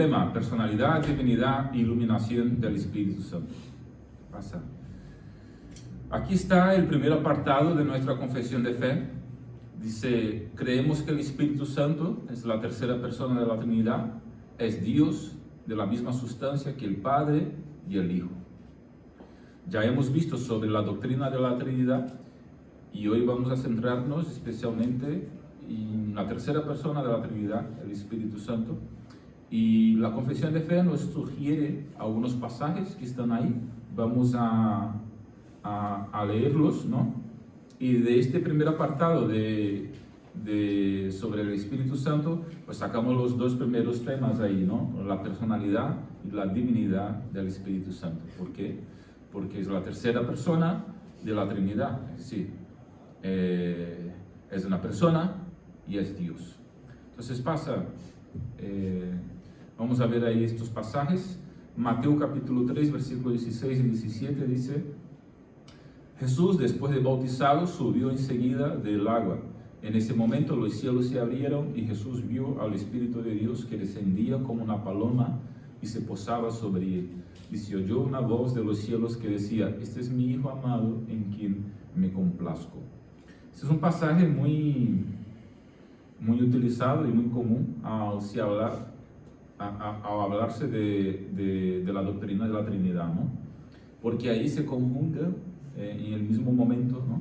Tema: personalidad, divinidad, iluminación del Espíritu Santo. Pasa. Aquí está el primer apartado de nuestra confesión de fe. Dice: creemos que el Espíritu Santo es la tercera persona de la Trinidad, es Dios de la misma sustancia que el Padre y el Hijo. Ya hemos visto sobre la doctrina de la Trinidad y hoy vamos a centrarnos especialmente en la tercera persona de la Trinidad, el Espíritu Santo. Y la confesión de fe nos sugiere algunos pasajes que están ahí. Vamos a leerlos, ¿no? Y de este primer apartado sobre el Espíritu Santo, pues sacamos los dos primeros temas ahí, ¿no? La personalidad y la divinidad del Espíritu Santo. ¿Por qué? Porque es la tercera persona de la Trinidad. Es decir, es una persona y es Dios. Entonces vamos a ver ahí estos pasajes. Mateo capítulo 3, versículos 16 y 17 dice: Jesús, después de bautizado, subió enseguida del agua. En ese momento los cielos se abrieron y Jesús vio al Espíritu de Dios que descendía como una paloma y se posaba sobre él. Y se oyó una voz de los cielos que decía: este es mi Hijo amado en quien me complazco. Este es un pasaje muy utilizado y muy común al hablarse de la doctrina de la Trinidad, ¿no? Porque ahí se conjuga en el mismo momento, ¿no?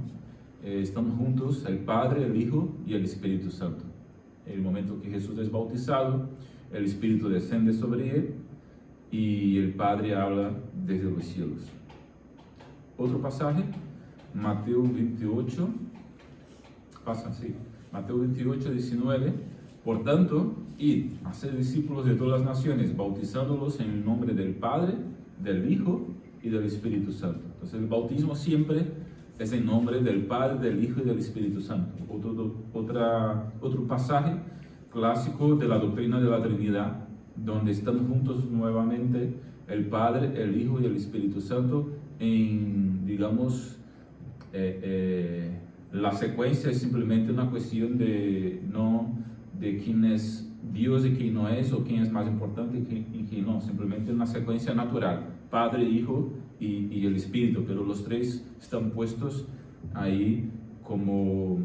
Están juntos el Padre, el Hijo y el Espíritu Santo. En el momento que Jesús es bautizado, el Espíritu desciende sobre él y el Padre habla desde los cielos. Otro pasaje, Mateo 28, pasa así, Mateo 28, 19. Por tanto, id, haced discípulos de todas las naciones, bautizándolos en el nombre del Padre, del Hijo y del Espíritu Santo. Entonces el bautismo siempre es en nombre del Padre, del Hijo y del Espíritu Santo. Otro pasaje clásico de la doctrina de la Trinidad, donde están juntos nuevamente el Padre, el Hijo y el Espíritu Santo en, digamos, la secuencia es simplemente una cuestión de quién es Dios y quién no es, o quién es más importante y quién no, simplemente una secuencia natural, Padre, Hijo y el Espíritu, pero los tres están puestos ahí como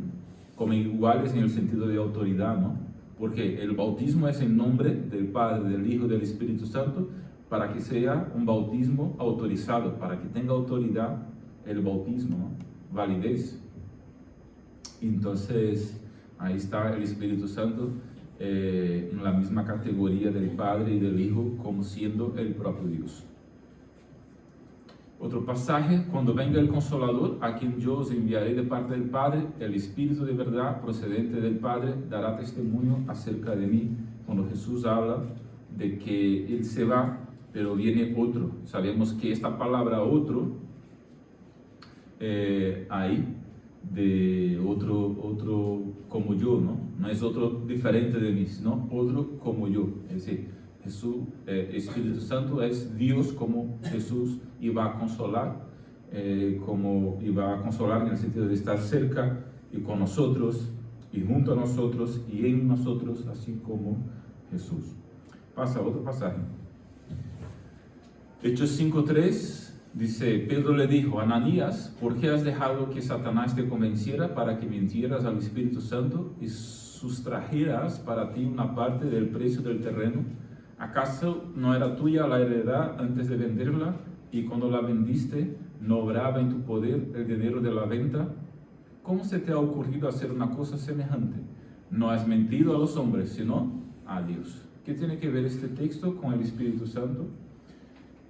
iguales en el sentido de autoridad, ¿no? Porque el bautismo es en nombre del Padre, del Hijo y del Espíritu Santo, para que sea un bautismo autorizado, para que tenga autoridad el bautismo, ¿no? Validez. Entonces, ahí está el Espíritu Santo en la misma categoría del Padre y del Hijo, como siendo el propio Dios. Otro pasaje: cuando venga el Consolador, a quien yo os enviaré de parte del Padre, el Espíritu de verdad procedente del Padre dará testimonio acerca de mí. Cuando Jesús habla de que Él se va, pero viene otro. Sabemos que esta palabra otro, ahí, de otro como yo, ¿no? No es otro diferente de mí, sino otro como yo. Es decir, Jesús, Espíritu Santo es Dios como Jesús, y va a consolar, en el sentido de estar cerca y con nosotros, y junto a nosotros, y en nosotros, así como Jesús. Pasa otro pasaje. Hechos 5:3. Dice: Pedro le dijo: Ananías, ¿por qué has dejado que Satanás te convenciera para que mintieras al Espíritu Santo y sustrajeras para ti una parte del precio del terreno? ¿Acaso no era tuya la heredad antes de venderla? Y cuando la vendiste, ¿no obraba en tu poder el dinero de la venta? ¿Cómo se te ha ocurrido hacer una cosa semejante? No has mentido a los hombres, sino a Dios. ¿Qué tiene que ver este texto con el Espíritu Santo?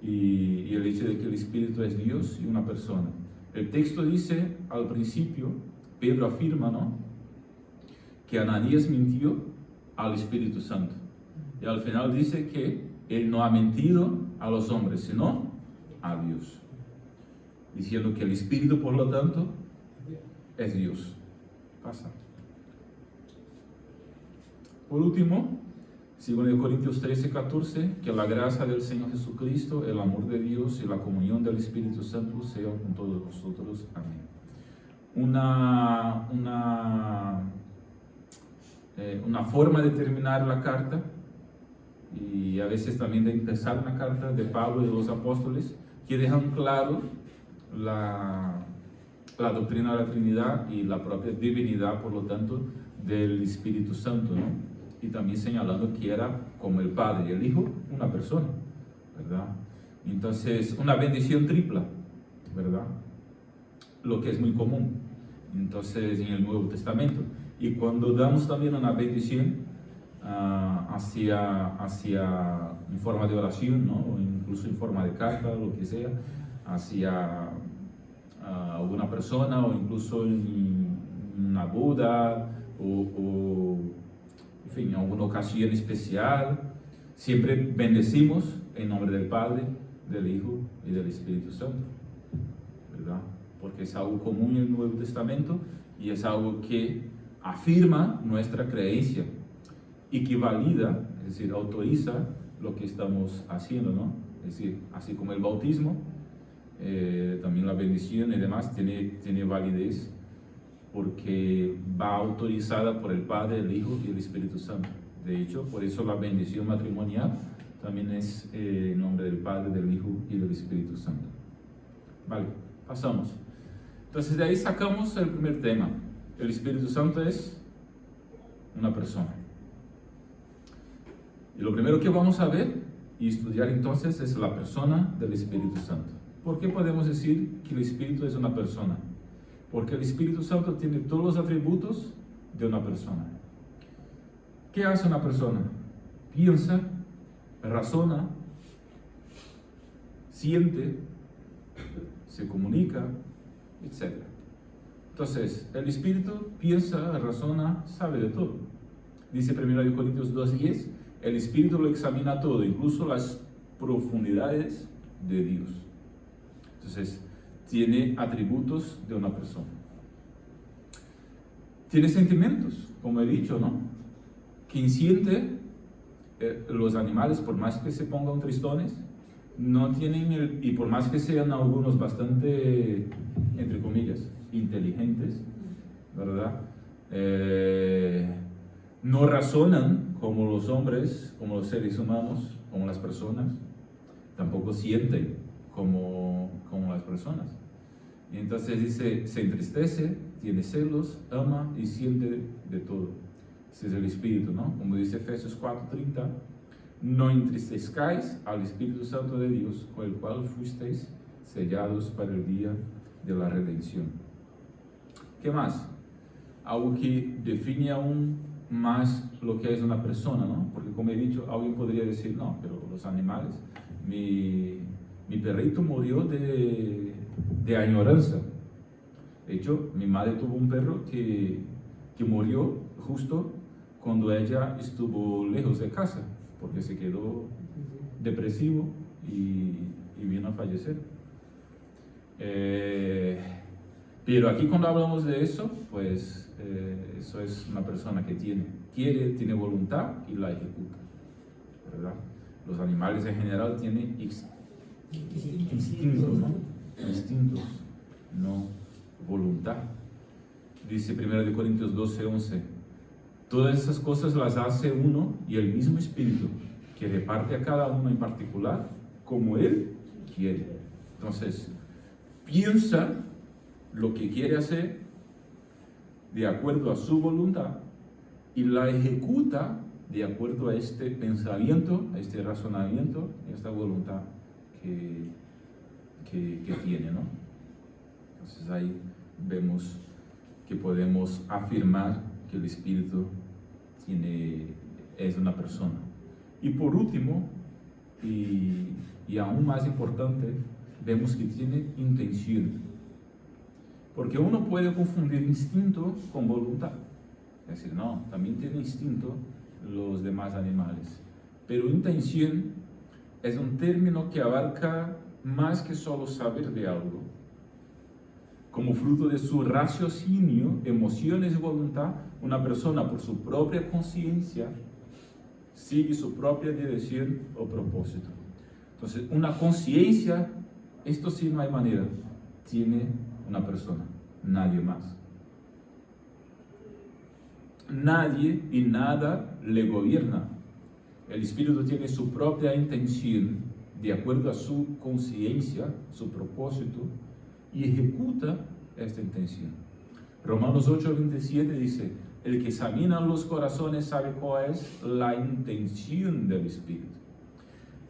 Y el hecho de que el Espíritu es Dios y una persona. El texto dice al principio, Pedro afirma, ¿no?, que Ananías mintió al Espíritu Santo. Y al final dice que él no ha mentido a los hombres, sino a Dios. Diciendo que el Espíritu, por lo tanto, es Dios. Pasa. Por último, 2 Corintios 13:14, que la gracia del Señor Jesucristo, el amor de Dios y la comunión del Espíritu Santo sea con todos nosotros. Amén. Una forma de terminar la carta y a veces también de empezar una carta de Pablo y de los apóstoles que dejan claro la doctrina de la Trinidad y la propia divinidad, por lo tanto, del Espíritu Santo, ¿no? Y también señalando que era como el Padre y el Hijo, una persona, ¿verdad? Entonces, una bendición tripla, ¿verdad? Lo que es muy común, entonces, en el Nuevo Testamento. Y cuando damos también una bendición en forma de oración, ¿no? O incluso en forma de carta, lo que sea, hacia alguna persona, o incluso en una boda, o en fin, en alguna ocasión especial, siempre bendecimos en nombre del Padre, del Hijo y del Espíritu Santo, ¿verdad? Porque es algo común en el Nuevo Testamento y es algo que afirma nuestra creencia y que valida, es decir, autoriza lo que estamos haciendo, ¿no? Es decir, así como el bautismo, también la bendición y demás tiene validez porque va autorizada por el Padre, el Hijo y el Espíritu Santo. De hecho, por eso la bendición matrimonial también es en nombre del Padre, del Hijo y del Espíritu Santo. Vale, pasamos. Entonces de ahí sacamos el primer tema. El Espíritu Santo es una persona. Y lo primero que vamos a ver y estudiar entonces es la persona del Espíritu Santo. ¿Por qué podemos decir que el Espíritu es una persona? Porque el Espíritu Santo tiene todos los atributos de una persona. ¿Qué hace una persona? Piensa, razona, siente, se comunica, etc. Entonces, el Espíritu piensa, razona, sabe de todo. Dice 1 Corintios 2:10, el Espíritu lo examina todo, incluso las profundidades de Dios. Entonces, tiene atributos de una persona. Tiene sentimientos, como he dicho, ¿no? Quien siente, los animales, por más que se pongan tristones, no tienen y por más que sean algunos bastante, entre comillas, inteligentes, ¿verdad? No razonan como los hombres, como los seres humanos, como las personas, tampoco sienten como las personas. Y entonces dice, se entristece, tiene celos, ama y siente de todo. Ese es el Espíritu, ¿no? Como dice Efesios 4:30, no entristezcáis al Espíritu Santo de Dios, con el cual fuisteis sellados para el día de la redención. ¿Qué más? Algo que define aún más lo que es una persona, ¿no? Porque como he dicho, alguien podría decir, no, pero los animales, mi perrito murió de añoranza. De hecho, mi madre tuvo un perro que murió justo cuando ella estuvo lejos de casa, porque se quedó depresivo y vino a fallecer. Pero aquí cuando hablamos de eso, pues eso es una persona que tiene voluntad y la ejecuta, ¿verdad? Los animales en general tienen instintos, ¿no? Instintos, no voluntad. Dice 1 Corintios 12:11, todas esas cosas las hace uno y el mismo Espíritu, que reparte a cada uno en particular como Él quiere. Entonces, piensa lo que quiere hacer de acuerdo a su voluntad y la ejecuta de acuerdo a este pensamiento, a este razonamiento, a esta voluntad que tiene, ¿no? Entonces ahí vemos que podemos afirmar que el Espíritu es una persona. Y por último, y aún más importante, vemos que tiene intención. Porque uno puede confundir instinto con voluntad. Es decir, no, también tiene instinto los demás animales. Pero intención es un término que abarca más que solo saber de algo. Como fruto de su raciocinio, emociones y voluntad, una persona por su propia conciencia sigue su propia dirección o propósito. Entonces, una conciencia, esto sí no hay manera, tiene una persona, nadie más. Nadie y nada le gobierna. El Espíritu tiene su propia intención, de acuerdo a su conciencia, su propósito, y ejecuta esta intención. Romanos 8:27 dice, el que examina los corazones sabe cuál es la intención del Espíritu.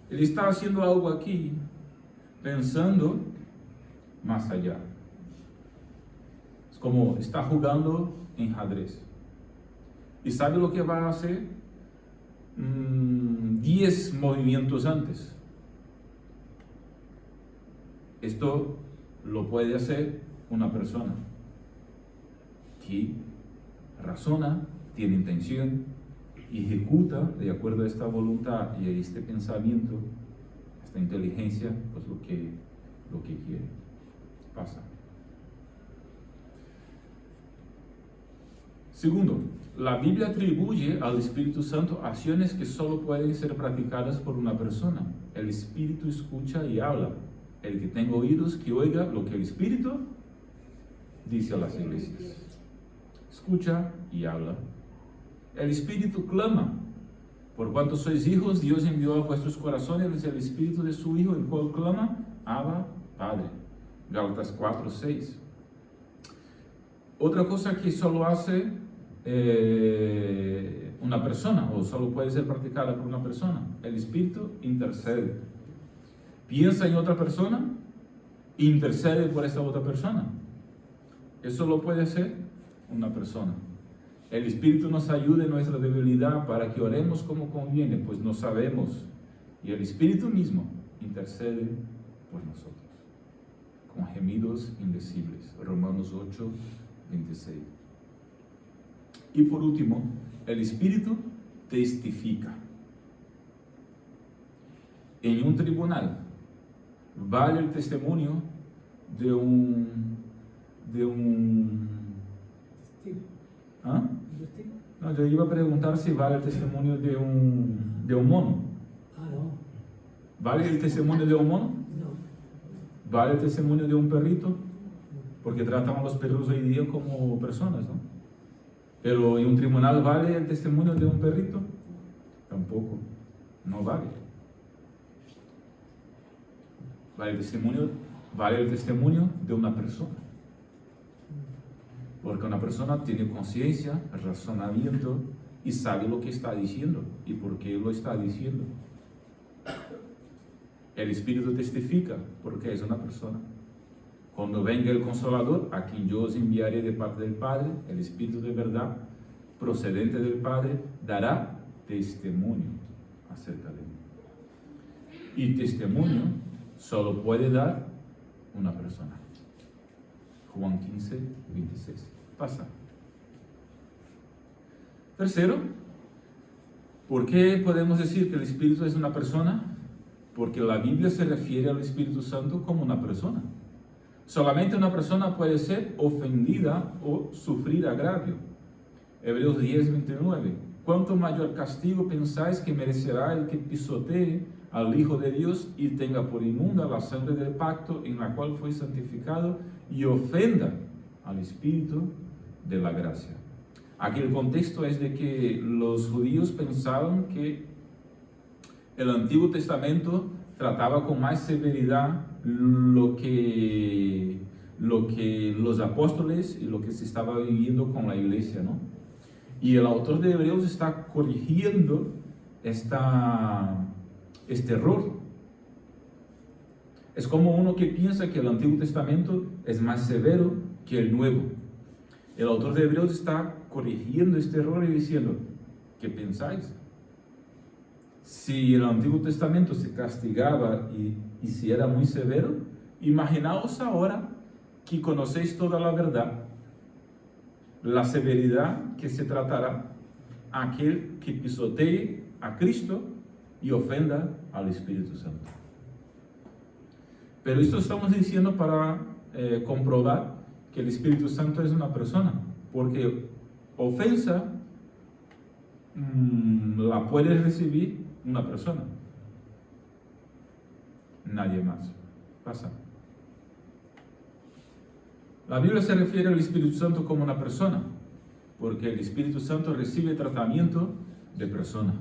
Él está haciendo algo aquí, pensando más allá. Es como está jugando en ajedrez. ¿Y sabe lo que va a hacer? 10 movimientos antes. Esto lo puede hacer una persona que razona, tiene intención y ejecuta de acuerdo a esta voluntad y a este pensamiento, esta inteligencia, pues lo que quiere. Pasa. Segundo, la Biblia atribuye al Espíritu Santo acciones que solo pueden ser practicadas por una persona. El Espíritu escucha y habla. El que tenga oídos, que oiga lo que el Espíritu dice a las iglesias. Escucha y habla. El Espíritu clama. Por cuanto sois hijos, Dios envió a vuestros corazones el Espíritu de su Hijo, el cual clama, Abba, Padre. Gálatas 4:6. Otra cosa que solo hace una persona, o solo puede ser practicada por una persona, el Espíritu intercede. Piensa en otra persona, intercede por esa otra persona. Eso lo puede hacer una persona. El Espíritu nos ayuda en nuestra debilidad para que oremos como conviene, pues no sabemos. Y el Espíritu mismo intercede por nosotros, con gemidos indecibles. Romanos 8:26. Y por último, el Espíritu testifica. En un tribunal, vale el testimonio de un ¿ah? No, yo iba a preguntar si vale el testimonio de un mono. Ah, no. ¿Vale el testimonio de un mono? No. ¿Vale el testimonio de un perrito? Porque tratan a los perros hoy día como personas, ¿no? Pero en un tribunal, ¿vale el testimonio de un perrito? Tampoco, no vale. Vale el testimonio de una persona. Porque una persona tiene conciencia, razonamiento y sabe lo que está diciendo y por qué lo está diciendo. El Espíritu testifica porque es una persona. Cuando venga el Consolador, a quien yo os enviaré de parte del Padre, el Espíritu de verdad, procedente del Padre, dará testimonio acerca de mí. Y testimonio solo puede dar una persona. Juan 15:26. Pasa. Tercero, ¿por qué podemos decir que el Espíritu es una persona? Porque la Biblia se refiere al Espíritu Santo como una persona. Solamente una persona puede ser ofendida o sufrir agravio. Hebreos 10:29. ¿Cuánto mayor castigo pensáis que merecerá el que pisotee al Hijo de Dios y tenga por inmunda la sangre del pacto en la cual fue santificado y ofenda al Espíritu de la gracia? Aquí el contexto es de que los judíos pensaban que el Antiguo Testamento trataba con más severidad lo que los apóstoles y lo que se estaba viviendo con la iglesia, ¿no? Y el autor de Hebreos está corrigiendo este error. Es como uno que piensa que el Antiguo Testamento es más severo que el Nuevo. El autor de Hebreos está corrigiendo este error y diciendo, ¿qué pensáis? Si el Antiguo Testamento se castigaba y si era muy severo, imaginaos ahora que conocéis toda la verdad, la severidad que se tratará a aquel que pisotee a Cristo y ofenda al Espíritu Santo. Pero esto estamos diciendo para comprobar que el Espíritu Santo es una persona, porque ofensa la puede recibir una persona, nadie más. Pasa. La Biblia se refiere al Espíritu Santo como una persona, porque el Espíritu Santo recibe tratamiento de persona.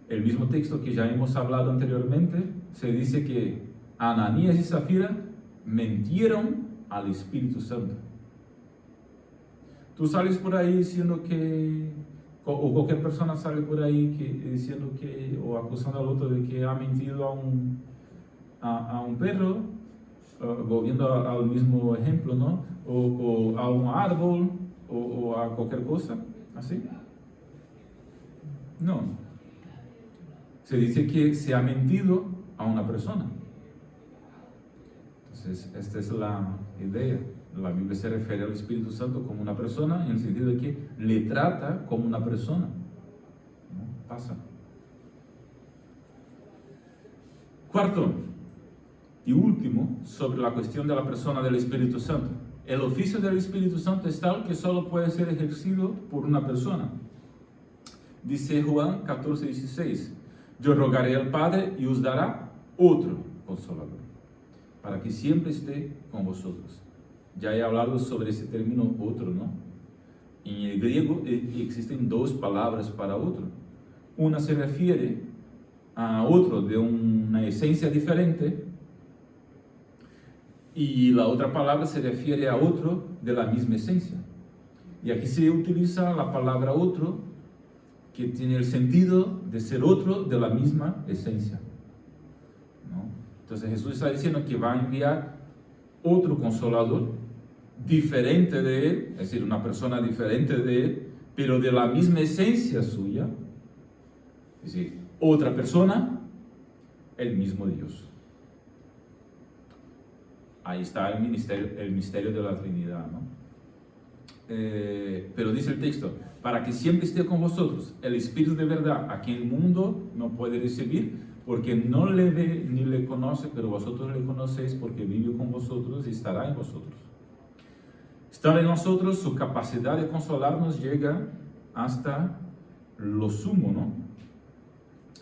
el mismo texto que ya hemos hablado anteriormente, se dice que Ananías y Zafira mintieron al Espíritu Santo. Tú sales por ahí diciendo que, o cualquier persona sale por ahí diciendo que, o acusando al otro de que ha mentido a un perro, volviendo al mismo ejemplo, ¿no? O a un árbol, o a cualquier cosa, así. No. Se dice que se ha mentido a una persona. Entonces, esta es la idea. La Biblia se refiere al Espíritu Santo como una persona, en el sentido de que le trata como una persona. ¿No? Pasa. Cuarto y último, sobre la cuestión de la persona del Espíritu Santo. El oficio del Espíritu Santo es tal que solo puede ser ejercido por una persona. Dice Juan 14:16, yo rogaré al Padre y os dará otro consolador, para que siempre esté con vosotros. Ya he hablado sobre ese término otro, ¿no? En el griego existen dos palabras para otro. Una se refiere a otro de una esencia diferente, y la otra palabra se refiere a otro de la misma esencia. Y aquí se utiliza la palabra otro, que tiene el sentido de ser otro de la misma esencia, ¿no? Entonces Jesús está diciendo que va a enviar otro consolador diferente de él, es decir, una persona diferente de él, pero de la misma esencia suya, es decir, otra persona, el mismo Dios. Ahí está el misterio de la Trinidad, ¿no? Pero dice el texto, para que siempre esté con vosotros el Espíritu de verdad, a quien el mundo no puede recibir, porque no le ve ni le conoce, pero vosotros le conocéis porque vive con vosotros y estará en vosotros. Estar en nosotros, su capacidad de consolarnos llega hasta lo sumo, ¿no?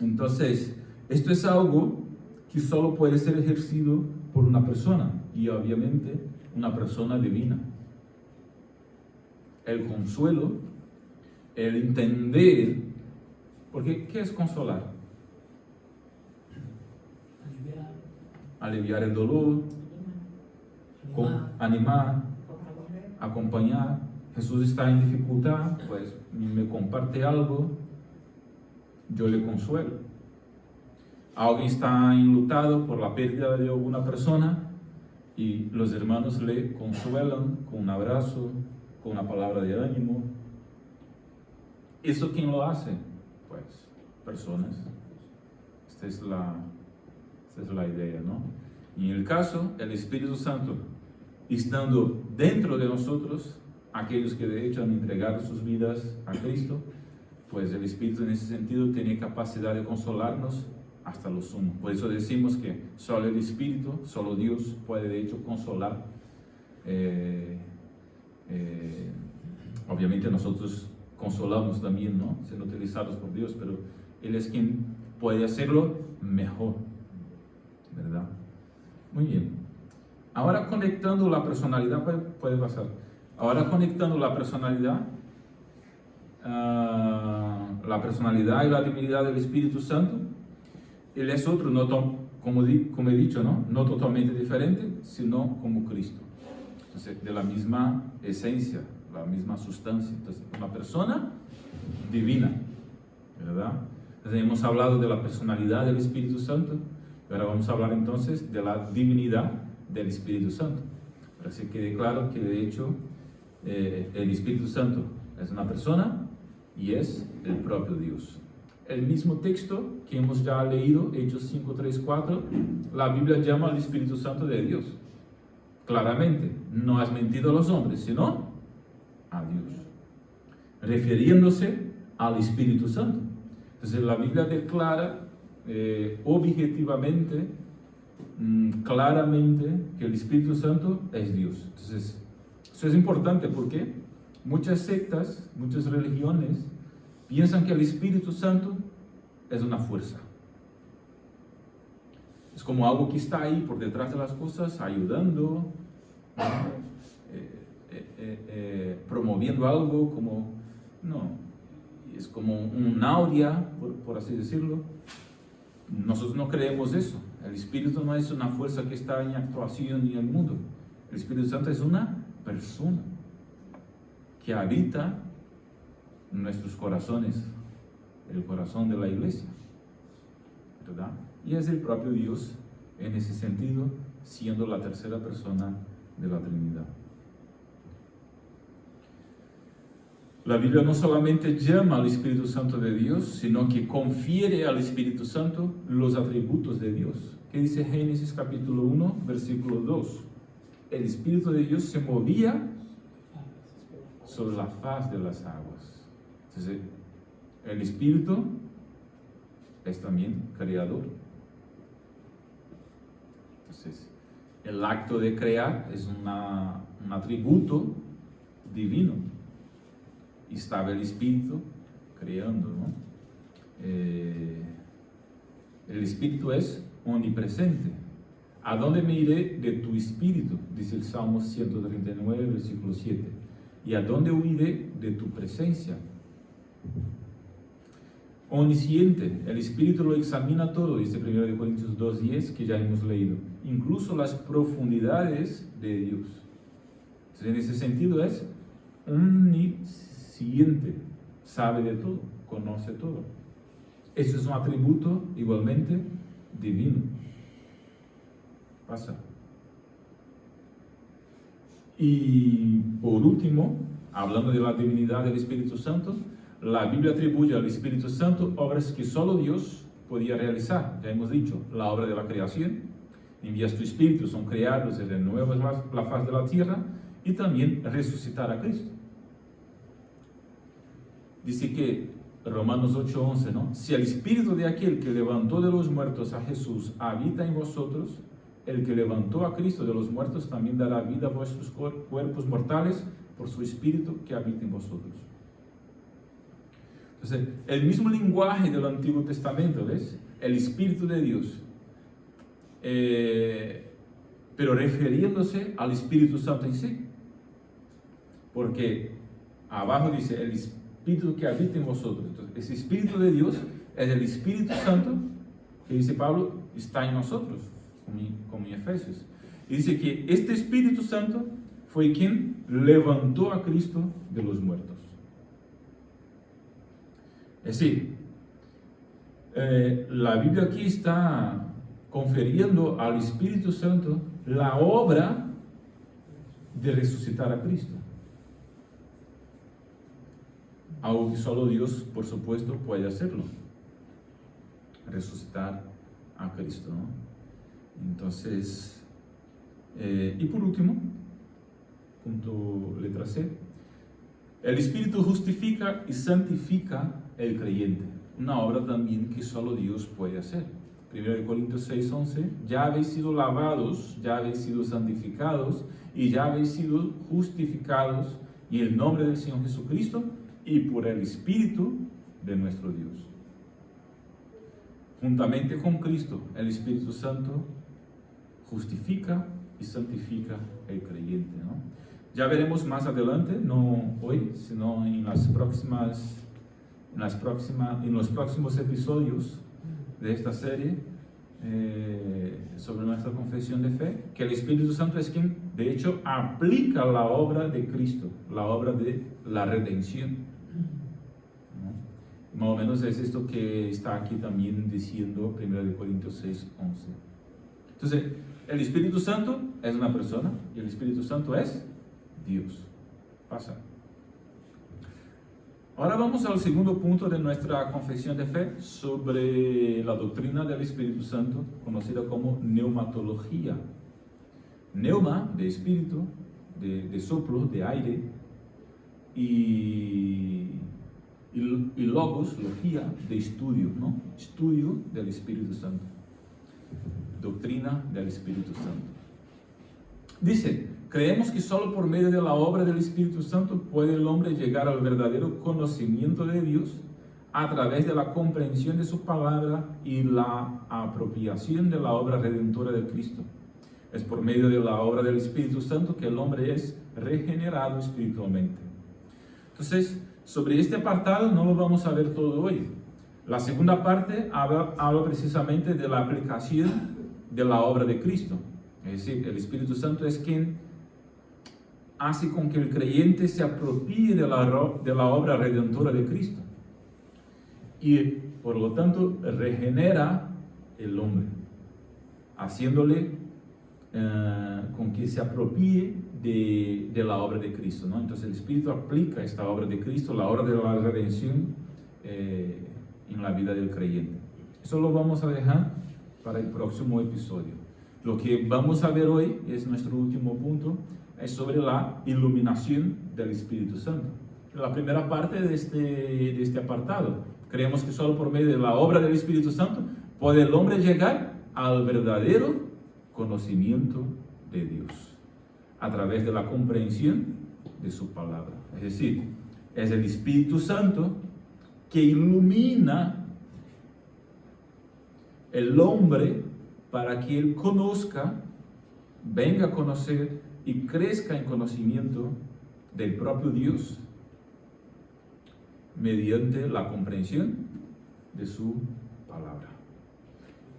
Entonces, esto es algo que solo puede ser ejercido por una persona, y obviamente una persona divina. El consuelo, el entender, porque ¿qué es consolar? Aliviar el dolor, animar, acompañar. Jesús está en dificultad, pues me comparte algo, yo le consuelo. Alguien está enlutado por la pérdida de alguna persona y los hermanos le consuelan con un abrazo, con una palabra de ánimo. ¿Eso quién lo hace? Pues personas. Esta es la idea, ¿no? Y en el caso, el Espíritu Santo, estando dentro de nosotros, aquellos que de hecho han entregado sus vidas a Cristo, pues el Espíritu en ese sentido tiene capacidad de consolarnos hasta lo sumo. Por eso decimos que solo el Espíritu, solo Dios puede de hecho consolar. Obviamente nosotros consolamos también, ¿no? Siendo utilizados por Dios, pero Él es quien puede hacerlo mejor, ¿verdad? Muy bien. Ahora conectando la personalidad, puede pasar. Ahora conectando la personalidad y la divinidad del Espíritu Santo, Él es otro, como he dicho, ¿no? No totalmente diferente, sino como Cristo. Entonces, de la misma esencia, la misma sustancia. Entonces, una persona divina, ¿verdad? Entonces, hemos hablado de la personalidad del Espíritu Santo, y ahora vamos a hablar entonces de la divinidad del Espíritu Santo. Para que quede claro que de hecho el Espíritu Santo es una persona y es el propio Dios. El mismo texto que hemos ya leído, Hechos 5, 3, 4, la Biblia llama al Espíritu Santo de Dios. Claramente, no has mentido a los hombres, sino a Dios, refiriéndose al Espíritu Santo. Entonces la Biblia declara objetivamente, claramente, que el Espíritu Santo es Dios. Entonces, eso es importante porque muchas sectas, muchas religiones piensan que el Espíritu Santo es una fuerza. Es como algo que está ahí por detrás de las cosas, ayudando, promoviendo algo, como... No. es como un áurea, por así decirlo. Nosotros no creemos eso. El Espíritu no es una fuerza que está en actuación en el mundo. El Espíritu Santo es una persona que habita en nuestros corazones, el corazón de la iglesia, ¿verdad? Y es el propio Dios en ese sentido, siendo la tercera persona de la Trinidad. La Biblia no solamente llama al Espíritu Santo de Dios, sino que confiere al Espíritu Santo los atributos de Dios. ¿Qué dice Génesis capítulo 1, versículo 2? El Espíritu de Dios se movía sobre la faz de las aguas. Entonces, el Espíritu es también creador. Entonces, el acto de crear es un atributo divino. Y estaba el Espíritu creando, ¿no? El Espíritu es omnipresente. ¿A dónde me iré de tu Espíritu? Dice el Salmo 139, versículo 7. ¿Y a dónde huiré de tu presencia? Omnisciente, el Espíritu lo examina todo, dice 1 Corintios 2:10, que ya hemos leído. Incluso las profundidades de Dios. Entonces, en ese sentido es omnisciente, sabe de todo, conoce todo. Eso es un atributo igualmente divino. Pasa. Y por último, hablando de la divinidad del Espíritu Santo, la Biblia atribuye al Espíritu Santo obras que solo Dios podía realizar. Ya hemos dicho, la obra de la creación, envías tu Espíritu, son creados y renuevas la faz de la tierra, y también resucitar a Cristo. Dice que Romanos 8:11, ¿no? Si el Espíritu de aquel que levantó de los muertos a Jesús habita en vosotros, el que levantó a Cristo de los muertos también dará vida a vuestros cuerpos mortales por su Espíritu que habita en vosotros. Entonces, el mismo lenguaje del Antiguo Testamento, ¿ves? El Espíritu de Dios, pero refiriéndose al Espíritu Santo en sí. Porque abajo dice el Espíritu que habita en vosotros. Entonces, ese Espíritu de Dios es el Espíritu Santo que dice Pablo está en nosotros, como en Efesios. Y dice que este Espíritu Santo fue quien levantó a Cristo de los muertos. Es decir, la Biblia aquí está confiriendo al Espíritu Santo la obra de resucitar a Cristo. Algo que solo Dios, por supuesto, puede hacerlo. Resucitar a Cristo, ¿no? Entonces, y por último, punto letra C, el Espíritu justifica y santifica el creyente. Una obra también que solo Dios puede hacer. 1 Corintios 6:11, ya habéis sido lavados, ya habéis sido santificados y ya habéis sido justificados en el nombre del Señor Jesucristo y por el Espíritu de nuestro Dios. Juntamente con Cristo, el Espíritu Santo justifica y santifica el creyente, ¿no? Ya veremos más adelante, no hoy, sino en los próximos episodios de esta serie sobre nuestra confesión de fe, que el Espíritu Santo es quien, de hecho, aplica la obra de Cristo, la obra de la redención, ¿no? Más o menos es esto que está aquí también diciendo 1 Corintios 6:11. Entonces, el Espíritu Santo es una persona y el Espíritu Santo es Dios. Pasa. Ahora vamos al segundo punto de nuestra confesión de fe sobre la doctrina del Espíritu Santo, conocida como neumatología. Neuma, de espíritu, de soplo, de aire, y logos, logía, de estudio, ¿no? Estudio del Espíritu Santo. Doctrina del Espíritu Santo. Dice, creemos que solo por medio de la obra del Espíritu Santo puede el hombre llegar al verdadero conocimiento de Dios a través de la comprensión de su palabra y la apropiación de la obra redentora de Cristo. Es por medio de la obra del Espíritu Santo que el hombre es regenerado espiritualmente. Entonces, Sobre este apartado no lo vamos a ver todo hoy. La segunda parte habla precisamente de la aplicación de la obra de Cristo. Es decir, el Espíritu Santo es quien hace con que el creyente se apropie de la obra redentora de Cristo. Y por lo tanto regenera el hombre, haciéndole con que se apropie de la obra de Cristo, ¿no? Entonces el Espíritu aplica esta obra de Cristo, la obra de la redención, en la vida del creyente. Eso lo vamos a dejar para el próximo episodio. Lo que vamos a ver hoy es nuestro último punto, es sobre la iluminación del Espíritu Santo. La primera parte de este apartado. Creemos que solo por medio de la obra del Espíritu Santo puede el hombre llegar al verdadero conocimiento de Dios, a través de la comprensión de su palabra. Es decir, es el Espíritu Santo que ilumina el hombre para que él conozca, venga a conocer y crezca en conocimiento del propio Dios mediante la comprensión de su palabra.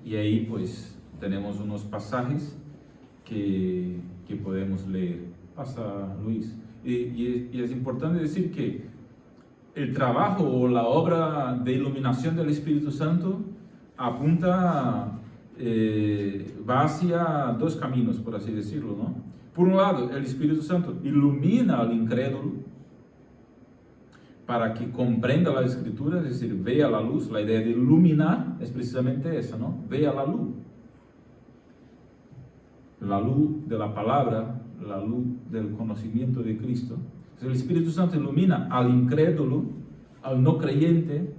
Y ahí pues tenemos unos pasajes que podemos leer. Pasa, Luis. Y es importante decir que el trabajo o la obra de iluminación del Espíritu Santo apunta, va hacia dos caminos, por así decirlo, ¿no? Por un lado, el Espíritu Santo ilumina al incrédulo para que comprenda la Escritura, es decir, vea la luz. La idea de iluminar es precisamente esa, ¿no? Vea la luz de la palabra, la luz del conocimiento de Cristo. El Espíritu Santo ilumina al incrédulo, al no creyente,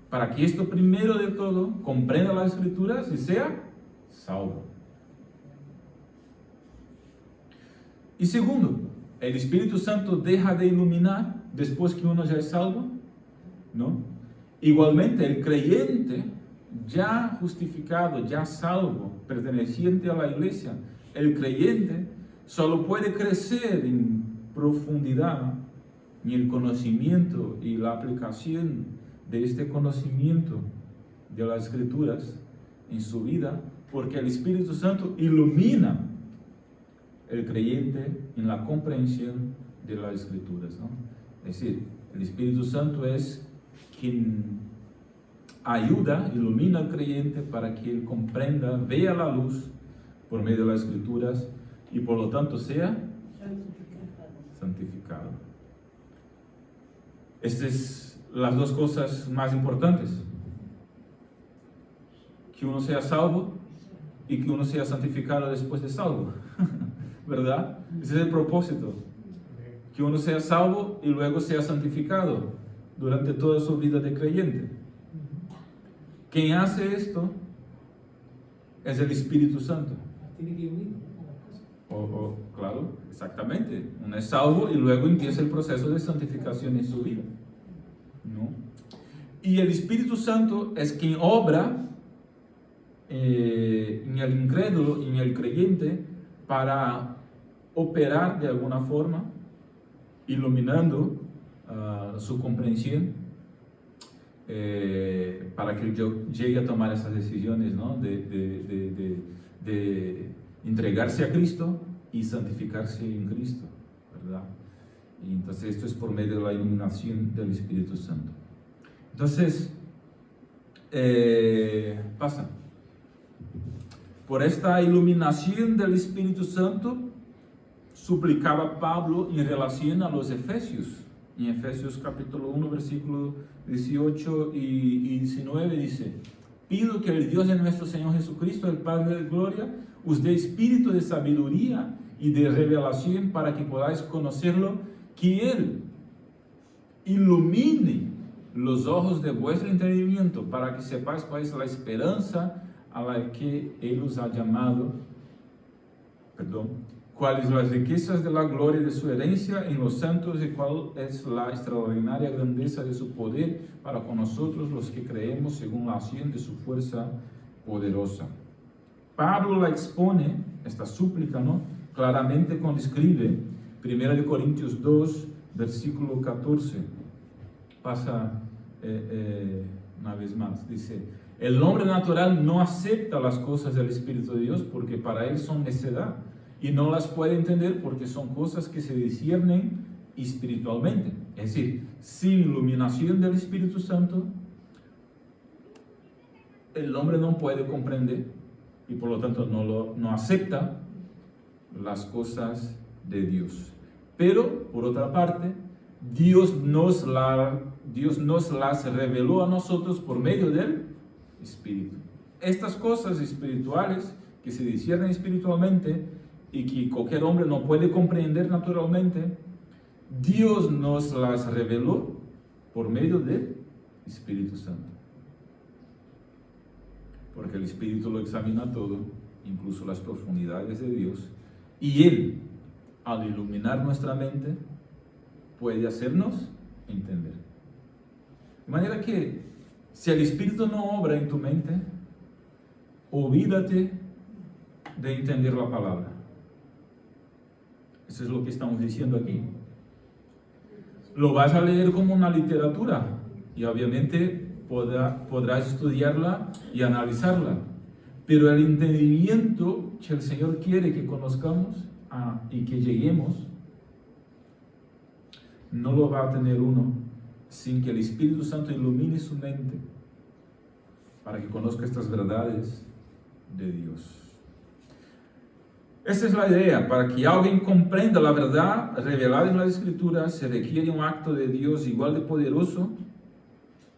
para que esto primero de todo comprenda las Escrituras y sea salvo. Y segundo, el Espíritu Santo deja de iluminar después que uno ya es salvo, ¿no? Igualmente, el creyente ya justificado, ya salvo, perteneciente a la iglesia, el creyente solo puede crecer en profundidad en el conocimiento y la aplicación de este conocimiento de las Escrituras en su vida, porque el Espíritu Santo ilumina el creyente en la comprensión de las Escrituras, ¿no? Es decir, el Espíritu Santo es quien ayuda, ilumina al creyente para que él comprenda, vea la luz por medio de las Escrituras y por lo tanto sea santificado. Estas son las dos cosas más importantes: que uno sea salvo y que uno sea santificado después de salvo. ¿Verdad? Ese es el propósito. Que uno sea salvo y luego sea santificado durante toda su vida de creyente. Quien hace esto es el Espíritu Santo. Tiene que ir unido. Claro, exactamente. Uno es salvo y luego empieza el proceso de santificación en su vida, ¿no? Y el Espíritu Santo es quien obra en el incrédulo, en el creyente, para operar de alguna forma, iluminando su comprensión, para que yo llegue a tomar esas decisiones, ¿no? de entregarse a Cristo y santificarse en Cristo, ¿verdad? Y entonces esto es por medio de la iluminación del Espíritu Santo. Entonces, pasa. Por esta iluminación del Espíritu Santo, suplicaba Pablo en relación a los Efesios. En Efesios capítulo 1, versículo 18 y 19 dice: pido que el Dios de nuestro Señor Jesucristo, el Padre de gloria, os dé espíritu de sabiduría y de revelación para que podáis conocerlo, que Él ilumine los ojos de vuestro entendimiento, para que sepáis cuál es la esperanza a la que Él os ha llamado, cuáles las riquezas de la gloria de su herencia en los santos y cuál es la extraordinaria grandeza de su poder para con nosotros los que creemos según la acción de su fuerza poderosa. Pablo la expone, esta súplica, ¿no? Claramente cuando escribe 1 Corintios 2, versículo 14. Pasa una vez más, dice, el hombre natural no acepta las cosas del Espíritu de Dios porque para él son necedad y no las puede entender porque son cosas que se disciernen espiritualmente. Es decir, sin iluminación del Espíritu Santo, el hombre no puede comprender y por lo tanto no acepta las cosas de Dios. Pero, por otra parte, Dios nos las reveló a nosotros por medio del Espíritu. Estas cosas espirituales que se disciernen espiritualmente y que cualquier hombre no puede comprender naturalmente, Dios nos las reveló por medio del Espíritu Santo. Porque el Espíritu lo examina todo, incluso las profundidades de Dios, y Él, al iluminar nuestra mente, puede hacernos entender. De manera que, si el Espíritu no obra en tu mente, olvídate de entender la palabra. Eso es lo que estamos diciendo aquí. Lo vas a leer como una literatura y obviamente podrás estudiarla y analizarla. Pero el entendimiento que el Señor quiere que conozcamos y que lleguemos, no lo va a tener uno sin que el Espíritu Santo ilumine su mente para que conozca estas verdades de Dios. Esta es la idea. Para que alguien comprenda la verdad revelada en las Escrituras, se requiere un acto de Dios igual de poderoso.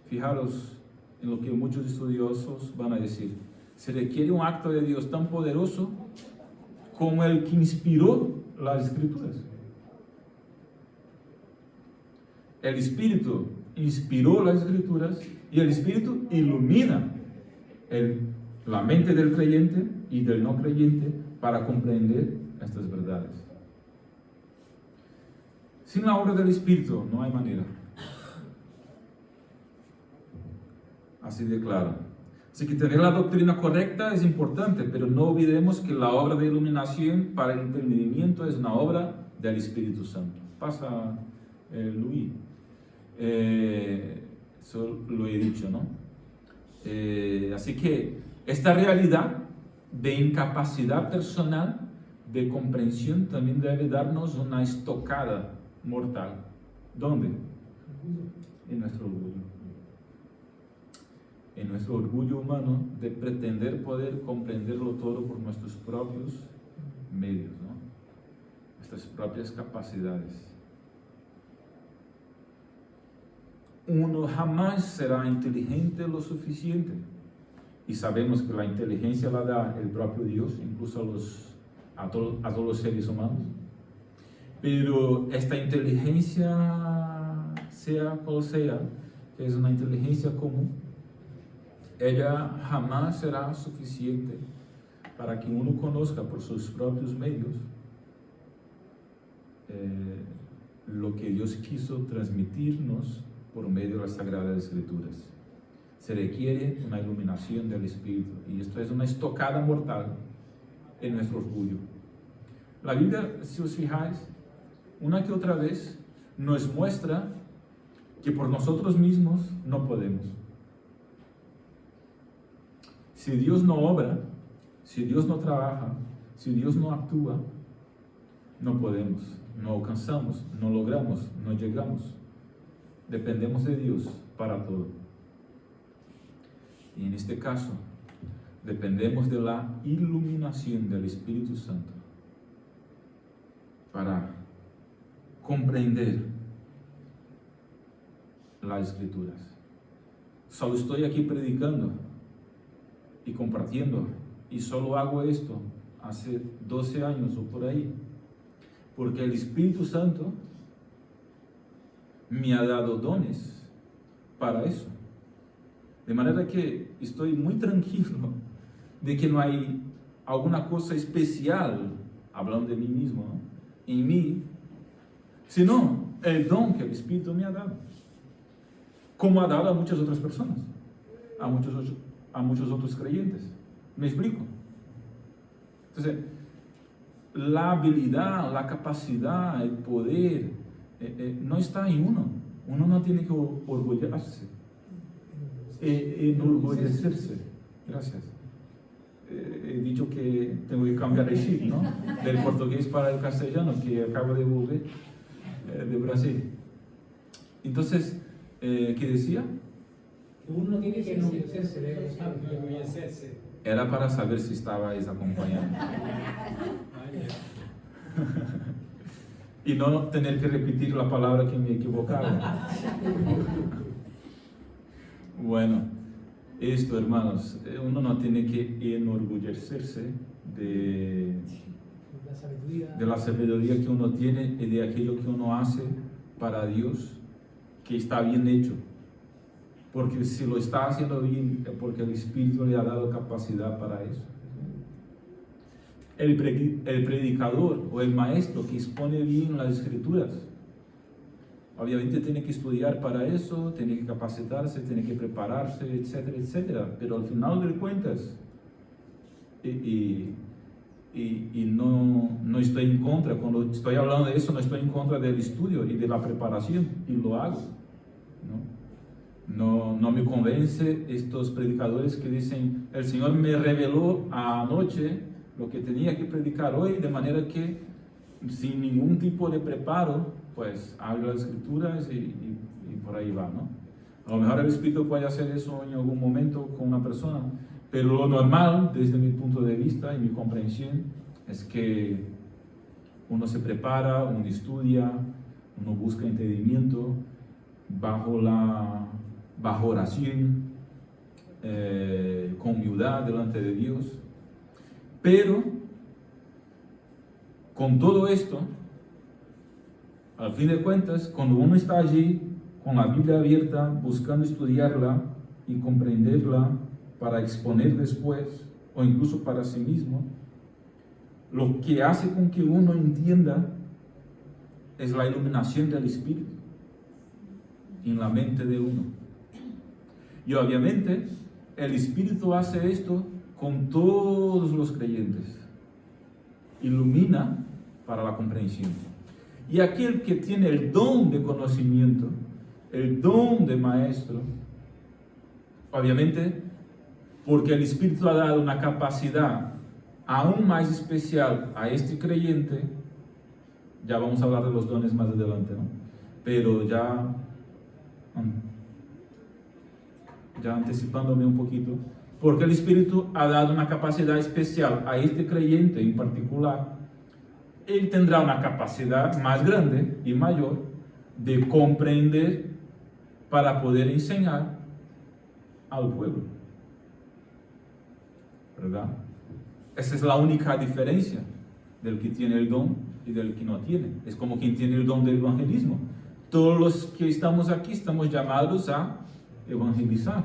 Fijaros en lo que muchos estudiosos van a decir. Se requiere un acto de Dios tan poderoso como el que inspiró las Escrituras. El Espíritu inspiró las Escrituras y el Espíritu ilumina la mente del creyente y del no creyente para comprender estas verdades. Sin la obra del Espíritu no hay manera. Así de claro. Así que tener la doctrina correcta es importante, pero no olvidemos que la obra de iluminación para el entendimiento es una obra del Espíritu Santo. Pasa, Luis. Eso lo he dicho, ¿no? Así que esta realidad de incapacidad personal de comprensión también debe darnos una estocada mortal. ¿Dónde? En nuestro orgullo. En nuestro orgullo humano de pretender poder comprenderlo todo por nuestros propios medios, ¿no? Nuestras propias capacidades. Uno jamás será inteligente lo suficiente. Y sabemos que la inteligencia la da el propio Dios, incluso a todos los seres humanos. Pero esta inteligencia, sea cual sea, que es una inteligencia común, ella jamás será suficiente para que uno conozca por sus propios medios lo que Dios quiso transmitirnos por medio de las Sagradas Escrituras. Se requiere una iluminación del Espíritu, y esto es una estocada mortal en nuestro orgullo. La Biblia, si os fijáis, una que otra vez nos muestra que por nosotros mismos no podemos. Si Dios no obra, si Dios no trabaja, si Dios no actúa, no podemos, no alcanzamos, no logramos, no llegamos. Dependemos de Dios para todo. Y en este caso, dependemos de la iluminación del Espíritu Santo para comprender las Escrituras. Solo estoy aquí predicando y compartiendo, y solo hago esto hace 12 años o por ahí, porque el Espíritu Santo me ha dado dones para eso. De manera que estoy muy tranquilo de que no hay alguna cosa especial, hablando de mí mismo, ¿no?, en mí, sino el don que el Espíritu me ha dado, como ha dado a muchas otras personas, a muchos otros creyentes. ¿Me explico? Entonces, la habilidad, la capacidad, el poder, no está en uno. uno no tiene que orgullarse, enorgullecerse. Gracias. He dicho que tengo que cambiar el chip, ¿no? Del portugués para el castellano, que acabo de volver de Brasil. Entonces, ¿qué decía? Uno tiene que enorgullecerse. Era para saber si estabais acompañando. Y no tener que repetir la palabra que me equivocaba. Bueno, esto, hermanos, uno no tiene que enorgullecerse de la sabiduría que uno tiene y de aquello que uno hace para Dios, que está bien hecho. Porque si lo está haciendo bien, es porque el Espíritu le ha dado capacidad para eso. El predicador o el maestro que expone bien las Escrituras, obviamente tiene que estudiar para eso, tiene que capacitarse, tiene que prepararse, etcétera, etcétera. Pero al final de cuentas, no estoy en contra, cuando estoy hablando de eso, no estoy en contra del estudio y de la preparación, y lo hago, no me convence estos predicadores que dicen, el Señor me reveló anoche lo que tenía que predicar hoy, de manera que sin ningún tipo de preparo, pues hablo las Escrituras y por ahí va, ¿no? A lo mejor el Espíritu puede hacer eso en algún momento con una persona, pero lo normal, desde mi punto de vista y mi comprensión, es que uno se prepara, uno estudia, uno busca entendimiento bajo oración, con humildad delante de Dios. Pero con todo esto, al fin de cuentas, cuando uno está allí con la Biblia abierta, buscando estudiarla y comprenderla para exponer después, o incluso para sí mismo, lo que hace con que uno entienda es la iluminación del Espíritu en la mente de uno. Y obviamente el Espíritu hace esto con todos los creyentes. Ilumina para la comprensión. Y aquel que tiene el don de conocimiento, el don de maestro, obviamente, porque el Espíritu ha dado una capacidad aún más especial a este creyente, ya vamos a hablar de los dones más adelante, ¿no? Pero ya anticipándome un poquito, porque el Espíritu ha dado una capacidad especial a este creyente en particular, él tendrá una capacidad más grande y mayor de comprender para poder enseñar al pueblo, ¿verdad? Esa es la única diferencia del que tiene el don y del que no tiene. Es como quien tiene el don del evangelismo. Todos los que estamos aquí estamos llamados a evangelizar.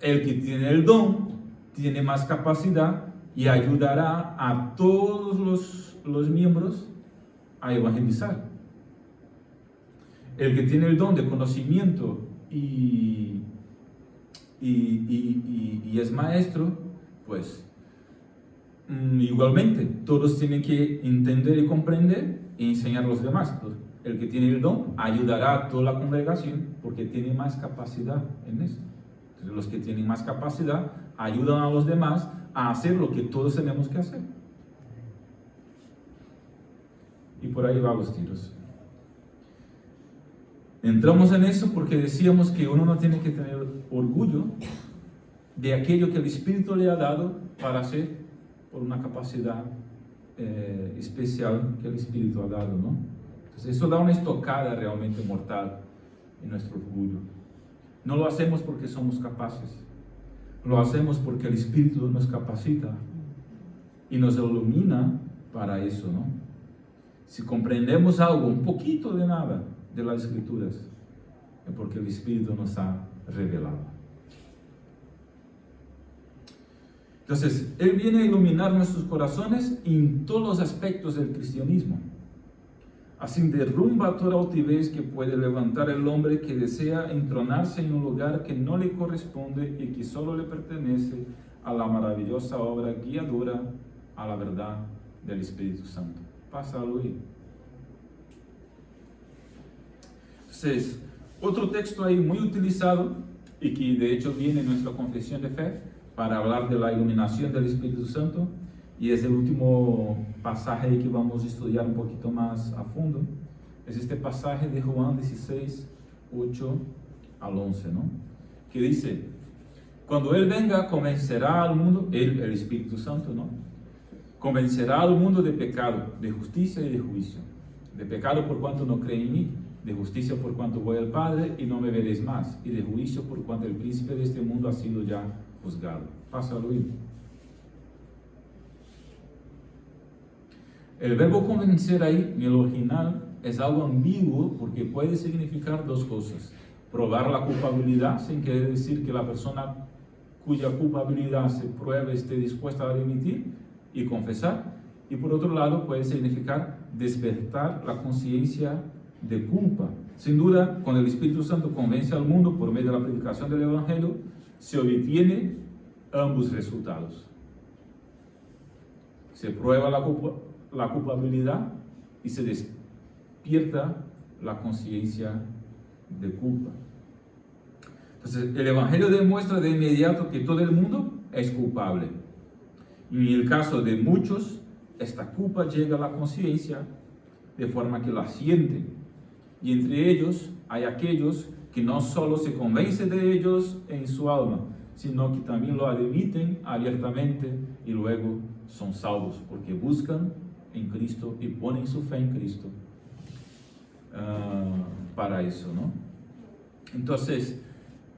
El que tiene el don tiene más capacidad y ayudará a todos los miembros a evangelizar. El que tiene el don de conocimiento y es maestro, pues igualmente todos tienen que entender y comprender y enseñar a los demás. Entonces, el que tiene el don ayudará a toda la congregación porque tiene más capacidad en eso. Entonces, los que tienen más capacidad ayudan a los demás a hacer lo que todos tenemos que hacer. Y por ahí van los tiros. Entramos en eso porque decíamos que uno no tiene que tener orgullo de aquello que el Espíritu le ha dado para hacer por una capacidad especial que el Espíritu ha dado, ¿no? Entonces eso da una estocada realmente mortal en nuestro orgullo. No lo hacemos porque somos capaces, lo hacemos porque el Espíritu nos capacita y nos ilumina para eso, ¿no? Si comprendemos algo, un poquito de nada de las Escrituras, es porque el Espíritu nos ha revelado. Entonces, Él viene a iluminar nuestros corazones en todos los aspectos del cristianismo. Así derrumba toda altivez que puede levantar el hombre que desea entronarse en un lugar que no le corresponde y que solo le pertenece a la maravillosa obra guiadora a la verdad del Espíritu Santo. Pasa a oír. Entonces, otro texto ahí muy utilizado y que de hecho viene en nuestra confesión de fe para hablar de la iluminación del Espíritu Santo, y es el último pasaje que vamos a estudiar un poquito más a fondo, es este pasaje de Juan 16, 8 al 11, ¿no? Que dice: cuando Él venga, convencerá al mundo, Él, el Espíritu Santo, ¿no? Convencerá al mundo de pecado, de justicia y de juicio. De pecado por cuanto no creen en mí, de justicia por cuanto voy al Padre y no me veréis más, y de juicio por cuanto el príncipe de este mundo ha sido ya juzgado. Pasa a oír. El verbo convencer ahí, en el original, es algo ambiguo porque puede significar dos cosas: probar la culpabilidad, sin querer decir que la persona cuya culpabilidad se pruebe esté dispuesta a admitir y confesar, y por otro lado puede significar despertar la conciencia de culpa. Sin duda, cuando el Espíritu Santo convence al mundo por medio de la predicación del Evangelio, se obtiene ambos resultados. Se prueba la culpabilidad y se despierta la conciencia de culpa. Entonces, el Evangelio demuestra de inmediato que todo el mundo es culpable. Y en el caso de muchos, esta culpa llega a la conciencia de forma que la sienten. Y entre ellos hay aquellos que no solo se convencen de ellos en su alma, sino que también lo admiten abiertamente y luego son salvos, porque buscan en Cristo y ponen su fe en Cristo para eso, ¿no? Entonces,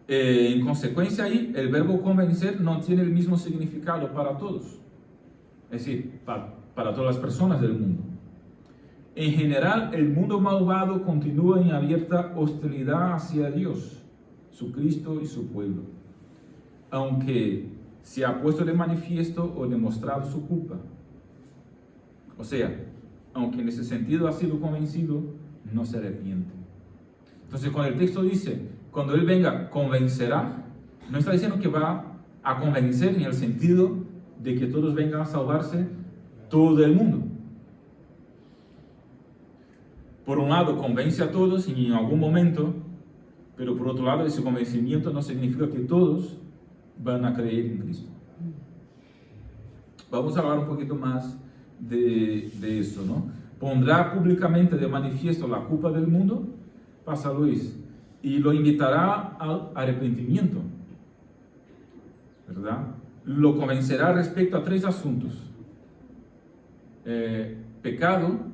en consecuencia ahí, el verbo convencer no tiene el mismo significado para todos, es decir, para todas las personas del mundo. En general, el mundo malvado continúa en abierta hostilidad hacia Dios, su Cristo y su pueblo, aunque se ha puesto de manifiesto o demostrado su culpa. O sea, aunque en ese sentido ha sido convencido, no se arrepiente. Entonces, cuando el texto dice, cuando Él venga, convencerá, no está diciendo que va a convencer en el sentido de que todos vengan a salvarse, todo el mundo. Por un lado, convence a todos en algún momento, pero por otro lado, ese convencimiento no significa que todos van a creer en Cristo. Vamos a hablar un poquito más de eso, ¿no? Pondrá públicamente de manifiesto la culpa del mundo, pasa Luis, y lo invitará al arrepentimiento, ¿verdad? Lo convencerá respecto a 3 asuntos: pecado,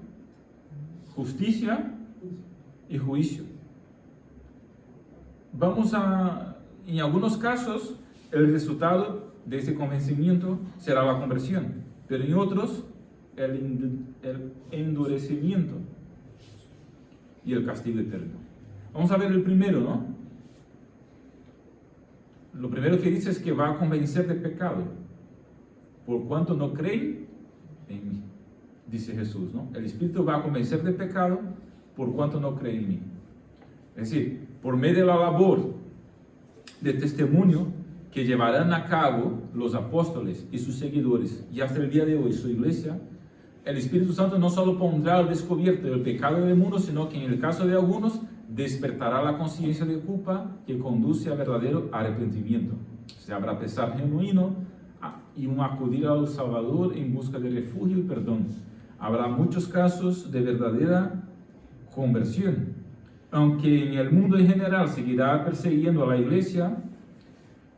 justicia y juicio. En algunos casos, el resultado de ese convencimiento será la conversión, pero en otros, el endurecimiento y el castigo eterno. Vamos a ver el primero, ¿no? Lo primero que dice es que va a convencer de pecado, por cuanto no creen en mí, dice Jesús, ¿no? El Espíritu va a convencer de pecado por cuanto no creen en mí. Es decir, por medio de la labor de testimonio que llevarán a cabo los apóstoles y sus seguidores, y hasta el día de hoy su iglesia, el Espíritu Santo no solo pondrá al descubierto el pecado del mundo, sino que en el caso de algunos despertará la conciencia de culpa que conduce a verdadero arrepentimiento. Se habrá pesar genuino y un acudir al Salvador en busca de refugio y perdón. Habrá muchos casos de verdadera conversión. Aunque en el mundo en general seguirá persiguiendo a la iglesia,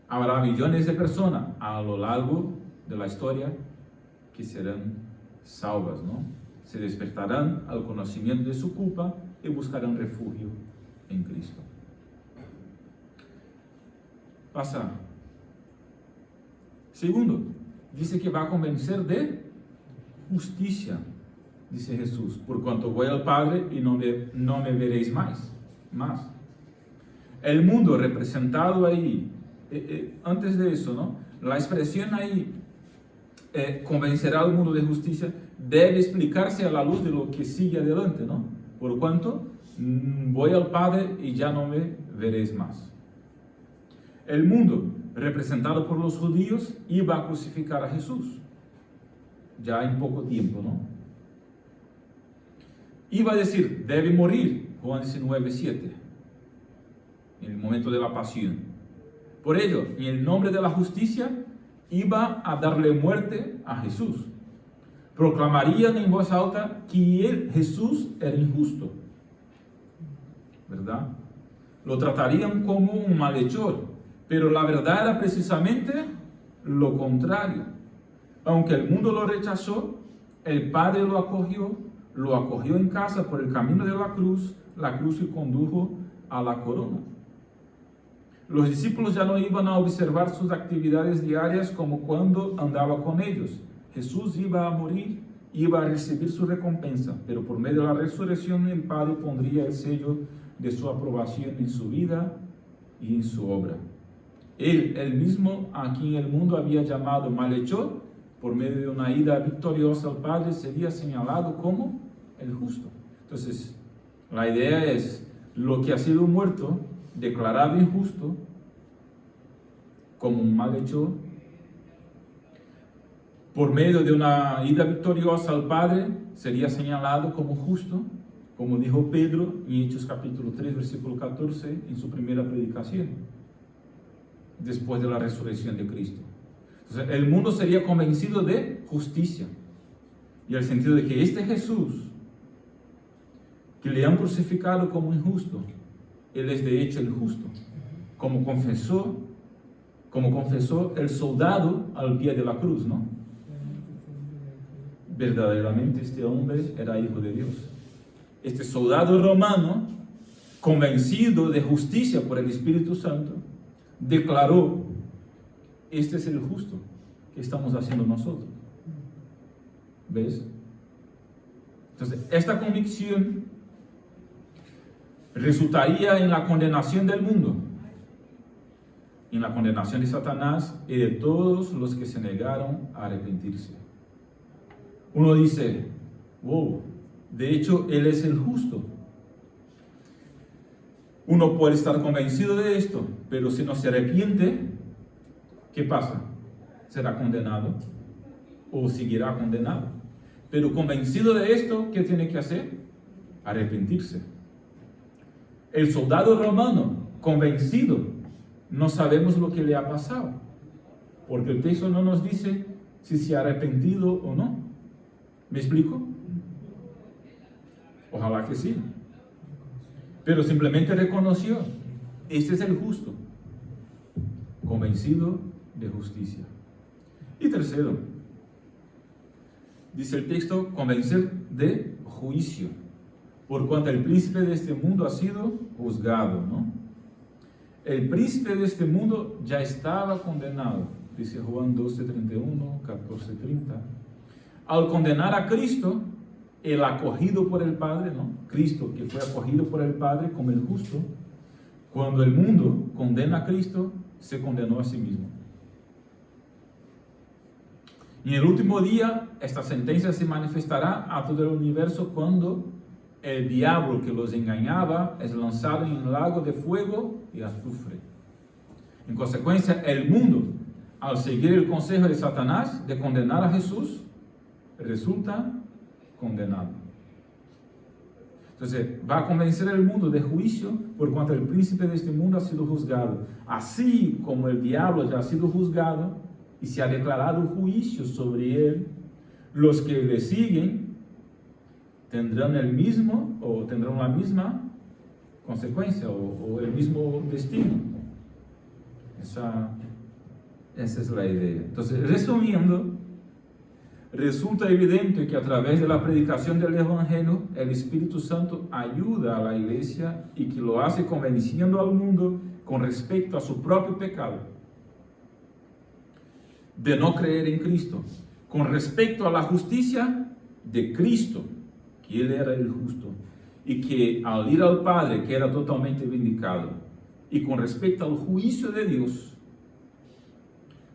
habrá millones de personas a lo largo de la historia que serán salvas, ¿no? Se despertarán al conocimiento de su culpa y buscarán refugio en Cristo. Pasa. Segundo, dice que va a convencer de justicia, dice Jesús, por cuanto voy al Padre y no me veréis más. El mundo representado ahí, antes de eso, ¿no? La expresión ahí, convencerá al mundo de justicia, debe explicarse a la luz de lo que sigue adelante, ¿no? Por cuanto voy al Padre y ya no me veréis más. El mundo, representado por los judíos, iba a crucificar a Jesús, ya en poco tiempo, ¿no? Iba a decir, debe morir Juan 19:7, en el momento de la pasión. Por ello, en el nombre de la justicia, iba a darle muerte a Jesús. Proclamarían en voz alta que Jesús era injusto, ¿verdad? Lo tratarían como un malhechor, pero la verdad era precisamente lo contrario. Aunque el mundo lo rechazó, el Padre lo acogió en casa por el camino de la cruz que condujo a la corona. Los discípulos ya no iban a observar sus actividades diarias como cuando andaba con ellos. Jesús iba a morir, iba a recibir su recompensa, pero por medio de la resurrección el Padre pondría el sello de su aprobación en su vida y en su obra. Él, el mismo a quien el mundo había llamado malhechor, por medio de una ida victoriosa al Padre, sería señalado como el justo. Entonces, la idea es, lo que ha sido muerto, declarado injusto, como un malhechor, por medio de una ida victoriosa al Padre, sería señalado como justo, como dijo Pedro en Hechos capítulo 3, versículo 14, en su primera predicación, después de la resurrección de Cristo. Entonces, el mundo sería convencido de justicia, y el sentido de que este Jesús, que le han crucificado como injusto, Él es de hecho el justo, como confesó el soldado al pie de la cruz, ¿no? Verdaderamente este hombre era hijo de Dios. Este soldado romano, convencido de justicia por el Espíritu Santo, declaró: este es el justo que estamos haciendo nosotros. ¿Ves? Entonces, esta convicción resultaría en la condenación del mundo, en la condenación de Satanás y de todos los que se negaron a arrepentirse. Uno dice: wow, de hecho Él es el justo. Uno puede estar convencido de esto, pero si no se arrepiente, ¿qué pasa? ¿Será condenado o seguirá condenado? Pero convencido de esto, ¿qué tiene que hacer? Arrepentirse. El soldado romano, convencido, no sabemos lo que le ha pasado, porque el texto no nos dice si se ha arrepentido o no. ¿Me explico? Ojalá que sí. Pero simplemente reconoció: este es el justo, convencido de justicia. Y tercero, dice el texto, convencer de juicio, por cuanto el príncipe de este mundo ha sido juzgado, ¿no? El príncipe de este mundo ya estaba condenado, dice Juan 12:31, 14:30. Al condenar a Cristo, el acogido por el Padre, ¿no? Cristo que fue acogido por el Padre como el justo, cuando el mundo condena a Cristo, se condenó a sí mismo. Y en el último día, esta sentencia se manifestará a todo el universo cuando el diablo que los engañaba es lanzado en un lago de fuego y azufre. En consecuencia, el mundo, al seguir el consejo de Satanás de condenar a Jesús, resulta condenado. Entonces, va a convencer al mundo de juicio por cuanto el príncipe de este mundo ha sido juzgado. Así como el diablo ya ha sido juzgado y se ha declarado juicio sobre él, los que le siguen tendrán la misma consecuencia o el mismo destino. Esa es la idea. Entonces, resumiendo, resulta evidente que a través de la predicación del Evangelio, el Espíritu Santo ayuda a la iglesia y que lo hace convenciendo al mundo con respecto a su propio pecado, de no creer en Cristo, con respecto a la justicia de Cristo, que Él era el justo, y que al ir al Padre, que era totalmente vindicado, y con respecto al juicio de Dios,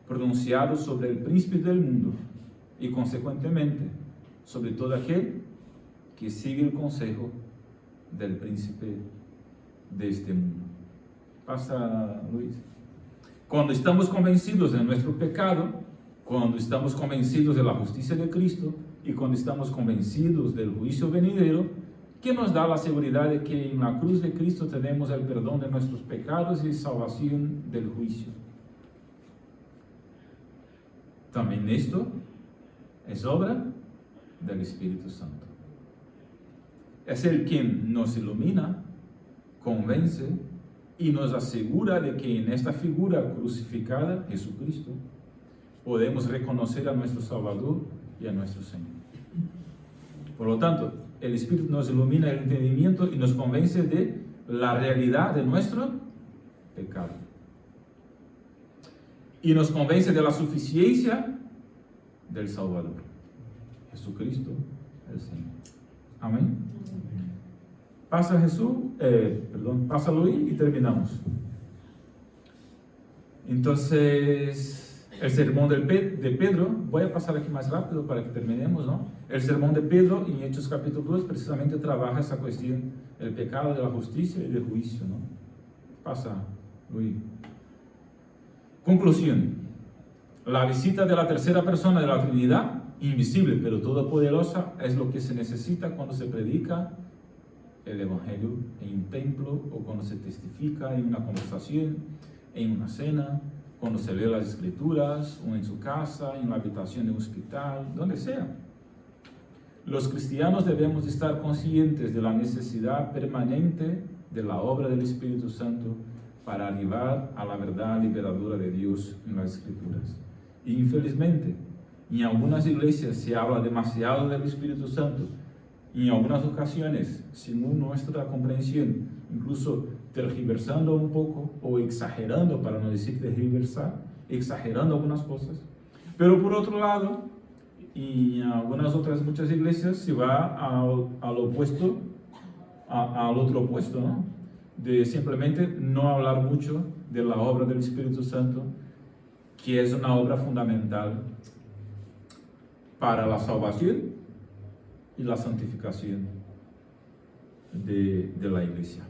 pronunciado sobre el príncipe del mundo, y consecuentemente sobre todo aquel que sigue el consejo del príncipe de este mundo. Pasa, Luis. Cuando estamos convencidos de nuestro pecado, cuando estamos convencidos de la justicia de Cristo y cuando estamos convencidos del juicio venidero, que nos da la seguridad de que en la cruz de Cristo tenemos el perdón de nuestros pecados y salvación del juicio. También esto es obra del Espíritu Santo. Es el quien nos ilumina, convence y nos asegura de que en esta figura crucificada, Jesucristo, podemos reconocer a nuestro Salvador y a nuestro Señor. Por lo tanto, el Espíritu nos ilumina el entendimiento y nos convence de la realidad de nuestro pecado. Y nos convence de la suficiencia del Salvador, Jesucristo, el Señor. Amén. Pasa pásalo y terminamos. Entonces, el sermón de Pedro, voy a pasar aquí más rápido para que terminemos, ¿no? El sermón de Pedro en Hechos capítulo 2 precisamente trabaja esa cuestión, el pecado, de la justicia y del juicio, ¿no? Pasa, Luis. Conclusión. La visita de la tercera persona de la Trinidad, invisible pero todopoderosa, es lo que se necesita cuando se predica el Evangelio en un templo o cuando se testifica en una conversación, en una cena, cuando se lee las Escrituras o en su casa, en la habitación de un hospital, donde sea. Los cristianos debemos estar conscientes de la necesidad permanente de la obra del Espíritu Santo para arribar a la verdad liberadora de Dios en las Escrituras. Y infelizmente, en algunas iglesias se habla demasiado del Espíritu Santo, y en algunas ocasiones, según nuestra comprensión, incluso tergiversando un poco o exagerando, para no decir tergiversar, exagerando algunas cosas. Pero por otro lado, y en algunas otras muchas iglesias se va al opuesto, al otro opuesto, ¿no? De simplemente no hablar mucho de la obra del Espíritu Santo, que es una obra fundamental para la salvación y la santificación de la iglesia.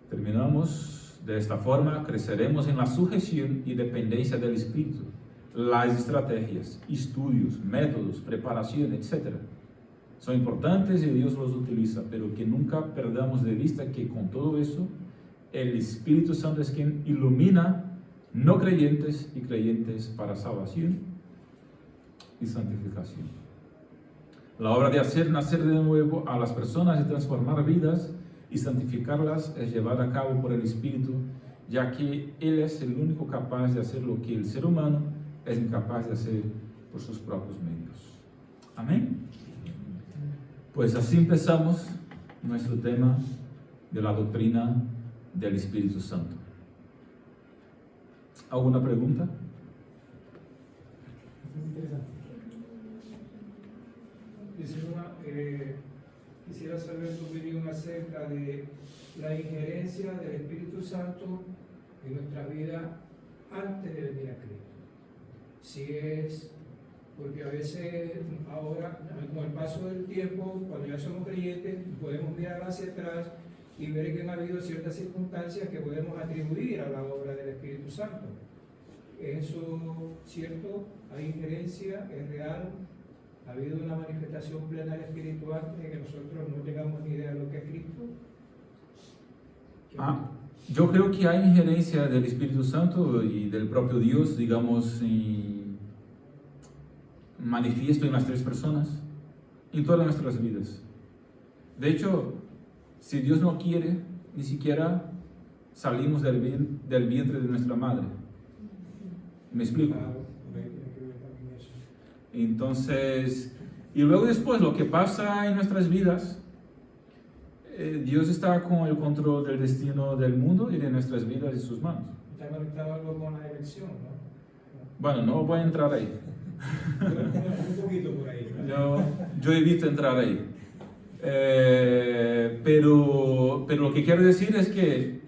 Terminamos de esta forma: creceremos en la sujeción y dependencia del Espíritu. Las estrategias, estudios, métodos, preparación, etc. son importantes y Dios los utiliza, pero que nunca perdamos de vista que con todo eso, el Espíritu Santo es quien ilumina no creyentes y creyentes para salvación y santificación. La obra de hacer nacer de nuevo a las personas y transformar vidas y santificarlas es llevada a cabo por el Espíritu, ya que Él es el único capaz de hacer lo que el ser humano es incapaz de hacer por sus propios medios. Amén. Pues así empezamos nuestro tema de la doctrina del Espíritu Santo. ¿Alguna pregunta? Quisiera saber tu opinión acerca de la injerencia del Espíritu Santo en nuestra vida antes de venir a Cristo. Si es, porque a veces ahora, con el paso del tiempo, cuando ya somos creyentes, podemos mirar hacia atrás y ver que han habido ciertas circunstancias que podemos atribuir a la obra del Espíritu Santo. ¿Es eso cierto? ¿Hay injerencia? ¿Es real? ¿Ha habido una manifestación plena del Espíritu antes de que nosotros no tengamos ni idea de lo que es Cristo? Yo creo que hay injerencia del Espíritu Santo y del propio Dios, digamos, manifiesto en las tres personas, en todas nuestras vidas. De hecho, si Dios no quiere, ni siquiera salimos del vientre de nuestra madre. ¿Me explico? Entonces, y luego después lo que pasa en nuestras vidas, Dios está con el control del destino del mundo y de nuestras vidas en sus manos. Está conectado algo con la elección, ¿no? Bueno, no voy a entrar ahí. Un poquito por ahí, ¿no? Yo evito entrar ahí. Pero lo que quiero decir es que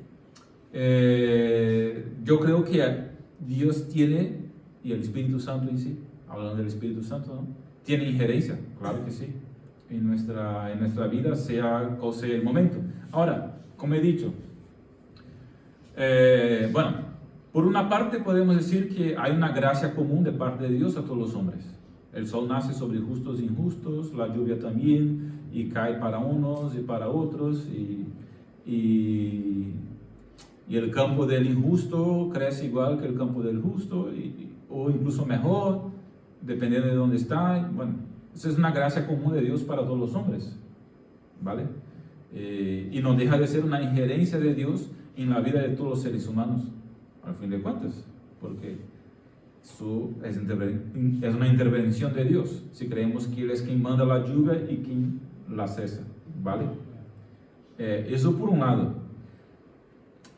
yo creo que Dios tiene, y el Espíritu Santo en sí, hablando del Espíritu Santo, ¿no?, tiene injerencia, claro que sí, en nuestra vida, sea cual sea el momento. Ahora, como he dicho, bueno, por una parte podemos decir que hay una gracia común de parte de Dios a todos los hombres. El sol nace sobre justos e injustos, la lluvia también, y cae para unos y para otros, y el campo del injusto crece igual que el campo del justo, o incluso mejor, dependiendo de dónde está. Bueno, esa es una gracia común de Dios para todos los hombres, ¿vale? Y no deja de ser una injerencia de Dios en la vida de todos los seres humanos, al fin de cuentas, porque eso es una intervención de Dios, si creemos que Él es quien manda la lluvia y quien la cesa, ¿vale? Eso por un lado.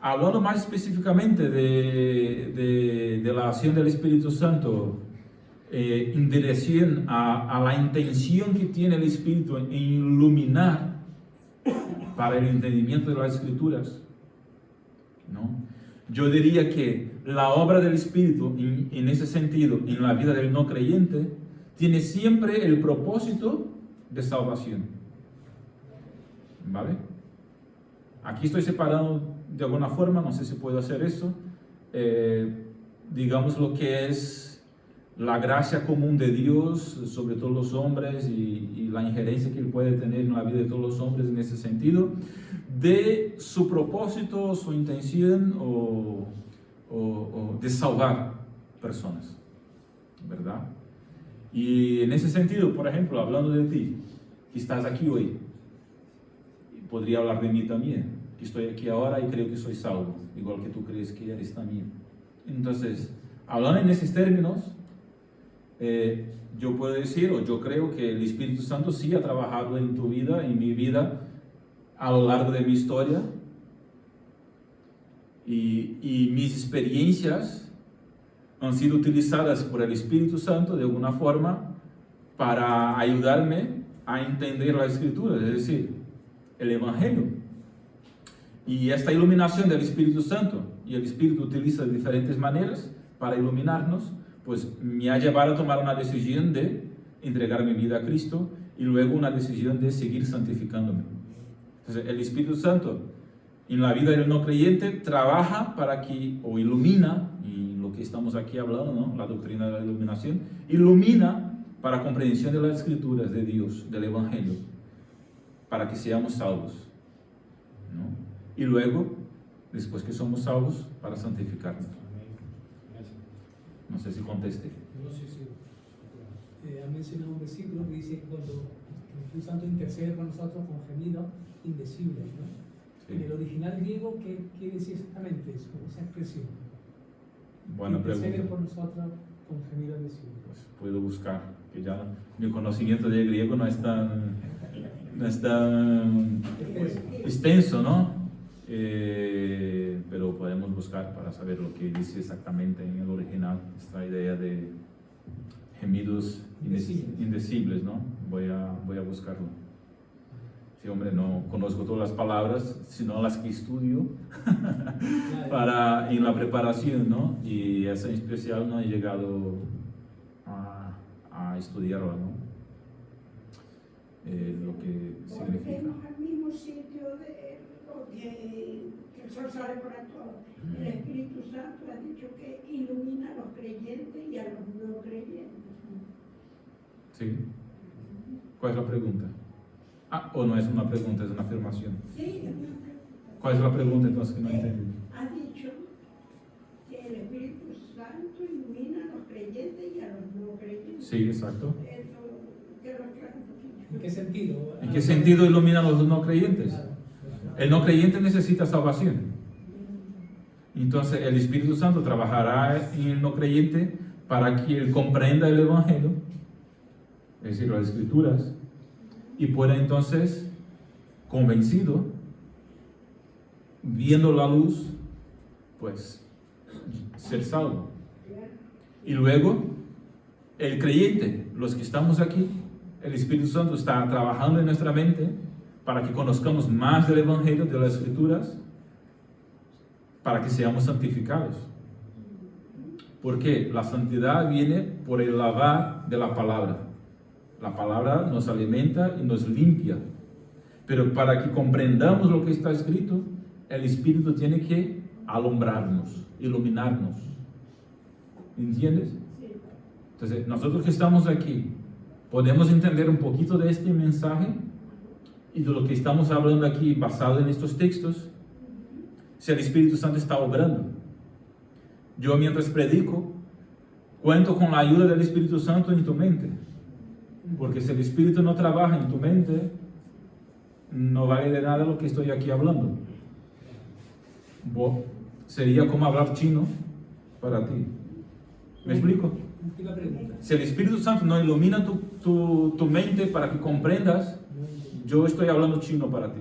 Hablando más específicamente de la acción del Espíritu Santo, en dirección a la intención que tiene el Espíritu en iluminar para el entendimiento de las Escrituras, ¿no? Yo diría que la obra del Espíritu en ese sentido, en la vida del no creyente, tiene siempre el propósito de salvación, ¿vale? Aquí estoy separando de alguna forma, no sé si puedo hacer eso, digamos lo que es la gracia común de Dios sobre todos los hombres y la injerencia que Él puede tener en la vida de todos los hombres en ese sentido, de su propósito, su intención o de salvar personas, ¿verdad? Y en ese sentido, por ejemplo, hablando de ti, que estás aquí hoy, podría hablar de mí también, que estoy aquí ahora y creo que soy salvo, igual que tú crees que eres también. Entonces, hablando en esos términos, yo puedo decir, o yo creo que el Espíritu Santo sí ha trabajado en tu vida, en mi vida, a lo largo de mi historia, y mis experiencias han sido utilizadas por el Espíritu Santo de alguna forma para ayudarme a entender la Escritura, es decir, el Evangelio. Y esta iluminación del Espíritu Santo, y el Espíritu utiliza de diferentes maneras para iluminarnos, pues me ha llevado a tomar una decisión de entregar mi vida a Cristo y luego una decisión de seguir santificándome. Entonces, el Espíritu Santo en la vida del no creyente trabaja para que, o ilumina, y lo que estamos aquí hablando, ¿no? La doctrina de la iluminación, ilumina para comprensión de las Escrituras de Dios, del Evangelio, para que seamos salvos, ¿no? Y luego, después que somos salvos, para santificarnos. No sé si contesté. No, sí, sí. Ha mencionado un versículo que dice cuando el Espíritu Santo intercede por nosotros con gemidos indecibles, ¿no? Sí. En el original griego, ¿qué quiere decir exactamente eso, esa expresión? Buena intercede pregunta. por nosotros con gemidos indecibles. Pues puedo buscar, que ya mi conocimiento de griego no es tan extenso, ¿no? Pero podemos buscar para saber lo que dice exactamente en el original, esta idea de gemidos indecibles, ¿no? Voy a buscarlo. Sí, hombre, no conozco todas las palabras, sino las que estudio en la preparación, ¿no? Y esa en especial no he llegado a estudiarla, ¿no? Lo que significa. Volvemos al mismo sitio que el sol sale por todo. El Espíritu Santo ha dicho que ilumina a los creyentes y a los no creyentes. Sí. ¿Cuál es la pregunta? O no es una pregunta, es una afirmación. Sí, es una pregunta. ¿Cuál es la pregunta entonces que no entendí? Ha dicho que el Espíritu Santo ilumina a los creyentes y a los no creyentes. Sí, exacto. Eso, que lo aclare un poquito. ¿En qué sentido? ¿En qué sentido ilumina a los no creyentes? Claro. El no creyente necesita salvación. Entonces el Espíritu Santo trabajará en el no creyente para que él comprenda el Evangelio, es decir, las Escrituras, y pueda entonces, convencido, viendo la luz, pues ser salvo. Y luego el creyente, los que estamos aquí, el Espíritu Santo está trabajando en nuestra mente para que conozcamos más del Evangelio, de las Escrituras, para que seamos santificados. Porque la santidad viene por el lavar de la palabra. La palabra nos alimenta y nos limpia. Pero para que comprendamos lo que está escrito, el Espíritu tiene que alumbrarnos, iluminarnos. ¿Entiendes? Entonces, nosotros que estamos aquí, podemos entender un poquito de este mensaje y de lo que estamos hablando aquí basado en estos textos, si el Espíritu Santo está obrando. Yo mientras predico, cuento con la ayuda del Espíritu Santo en tu mente, porque si el Espíritu no trabaja en tu mente, no vale de nada lo que estoy aquí hablando. Sería como hablar chino para ti. ¿Me explico? Última pregunta. Si el Espíritu Santo no ilumina tu mente para que comprendas, yo estoy hablando chino para ti.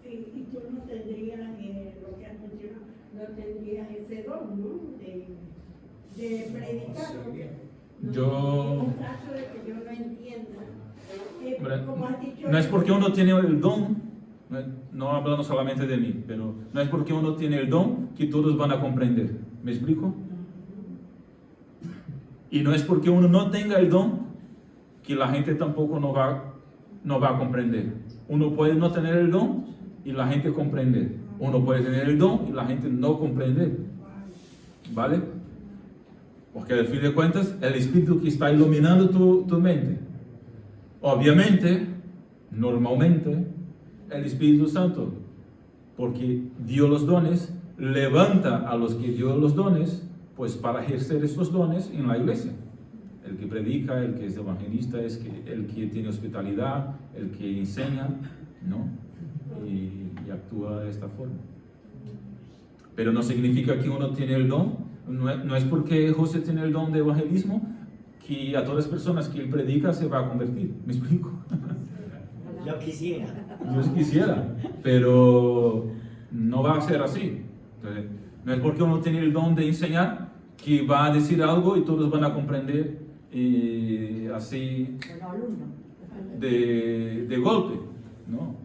Sí, y tú no tendrías, lo que has mencionado, no tendrías ese don, ¿no? De predicar. Porque Yo... en caso de que yo no entienda, Hombre, como has dicho, no es porque uno tiene el don, no hablando solamente de mí, pero no es porque uno tiene el don que todos van a comprender. ¿Me explico? Y no es porque uno no tenga el don que la gente tampoco no va a comprender. Uno puede no tener el don y la gente comprender. Uno puede tener el don y la gente no comprender. ¿Vale? Porque al fin de cuentas, el Espíritu que está iluminando tu mente. Obviamente, normalmente, el Espíritu Santo, porque dio los dones, levanta a los que dio los dones, pues para ejercer estos dones en la iglesia. El que predica, el que es evangelista, el que tiene hospitalidad, el que enseña, ¿no? Y actúa de esta forma. Pero no significa que uno tiene el don. No es porque José tiene el don de evangelismo que a todas las personas que él predica se va a convertir. ¿Me explico? Yo quisiera. Yo quisiera, pero no va a ser así. Entonces, no es porque uno tiene el don de enseñar que va a decir algo y todos van a comprender así de golpe. No.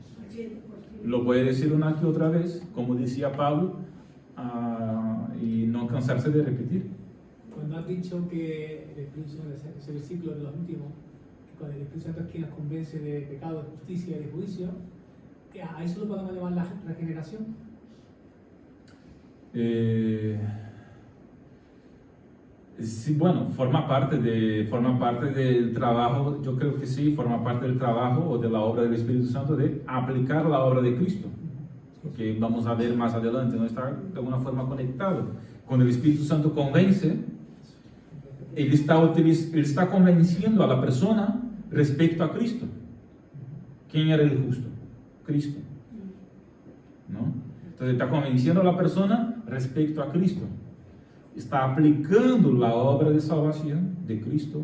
Lo puede decir una que otra vez, como decía Pablo, y no cansarse de repetir. Cuando has dicho que el Espíritu Santo, ese versículo de los últimos, que cuando el Espíritu Santo es quien nos convence de pecado, de justicia y de juicio, ¿a eso lo podemos llamar la regeneración? Sí, bueno, forma parte del trabajo, yo creo que sí, forma parte del trabajo o de la obra del Espíritu Santo de aplicar la obra de Cristo, que vamos a ver más adelante, no está de alguna forma conectado. Cuando el Espíritu Santo convence, él está convenciendo a la persona respecto a Cristo. ¿Quién era el justo? Cristo, ¿no? Entonces está convenciendo a la persona respecto a Cristo. Está aplicando la obra de salvación de Cristo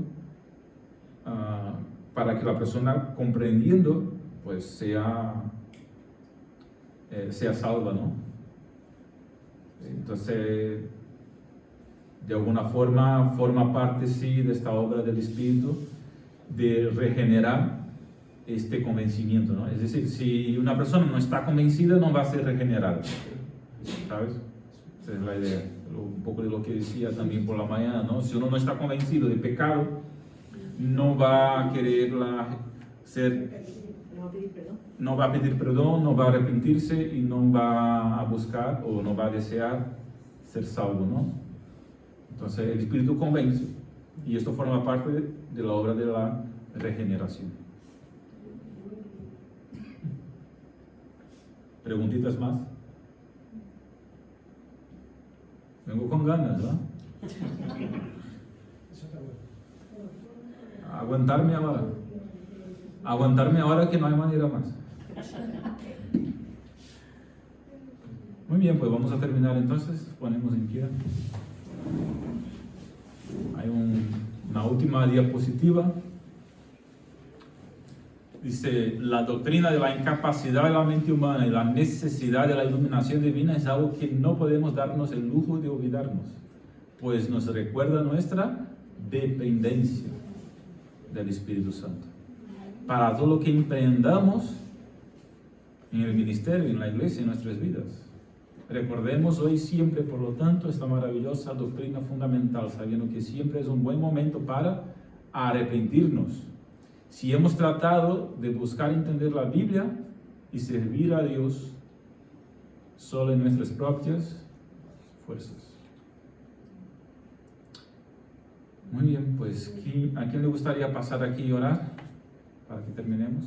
para que la persona comprendiendo pues sea salva, ¿no? Entonces de alguna forma forma parte sí de esta obra del Espíritu de regenerar este convencimiento, ¿no? Es decir, si una persona no está convencida no va a ser regenerada, ¿sabes? Esa es la idea, un poco de lo que decía también por la mañana, ¿no? Si uno no está convencido de pecado, no va a querer no va a pedir perdón, no va a arrepentirse y no va a buscar o no va a desear ser salvo, ¿no? Entonces el Espíritu convence y esto forma parte de la obra de la regeneración. ¿Preguntitas más? Vengo con ganas, ¿no? Aguantarme ahora que no hay manera más. Muy bien, pues vamos a terminar entonces. Ponemos en pie. Hay una última diapositiva. Dice, la doctrina de la incapacidad de la mente humana y la necesidad de la iluminación divina es algo que no podemos darnos el lujo de olvidarnos, pues nos recuerda nuestra dependencia del Espíritu Santo. Para todo lo que emprendamos en el ministerio, en la iglesia, en nuestras vidas. Recordemos hoy siempre, por lo tanto, esta maravillosa doctrina fundamental, sabiendo que siempre es un buen momento para arrepentirnos. Si hemos tratado de buscar entender la Biblia y servir a Dios solo en nuestras propias fuerzas. Muy bien, pues ¿a quién le gustaría pasar aquí y orar para que terminemos?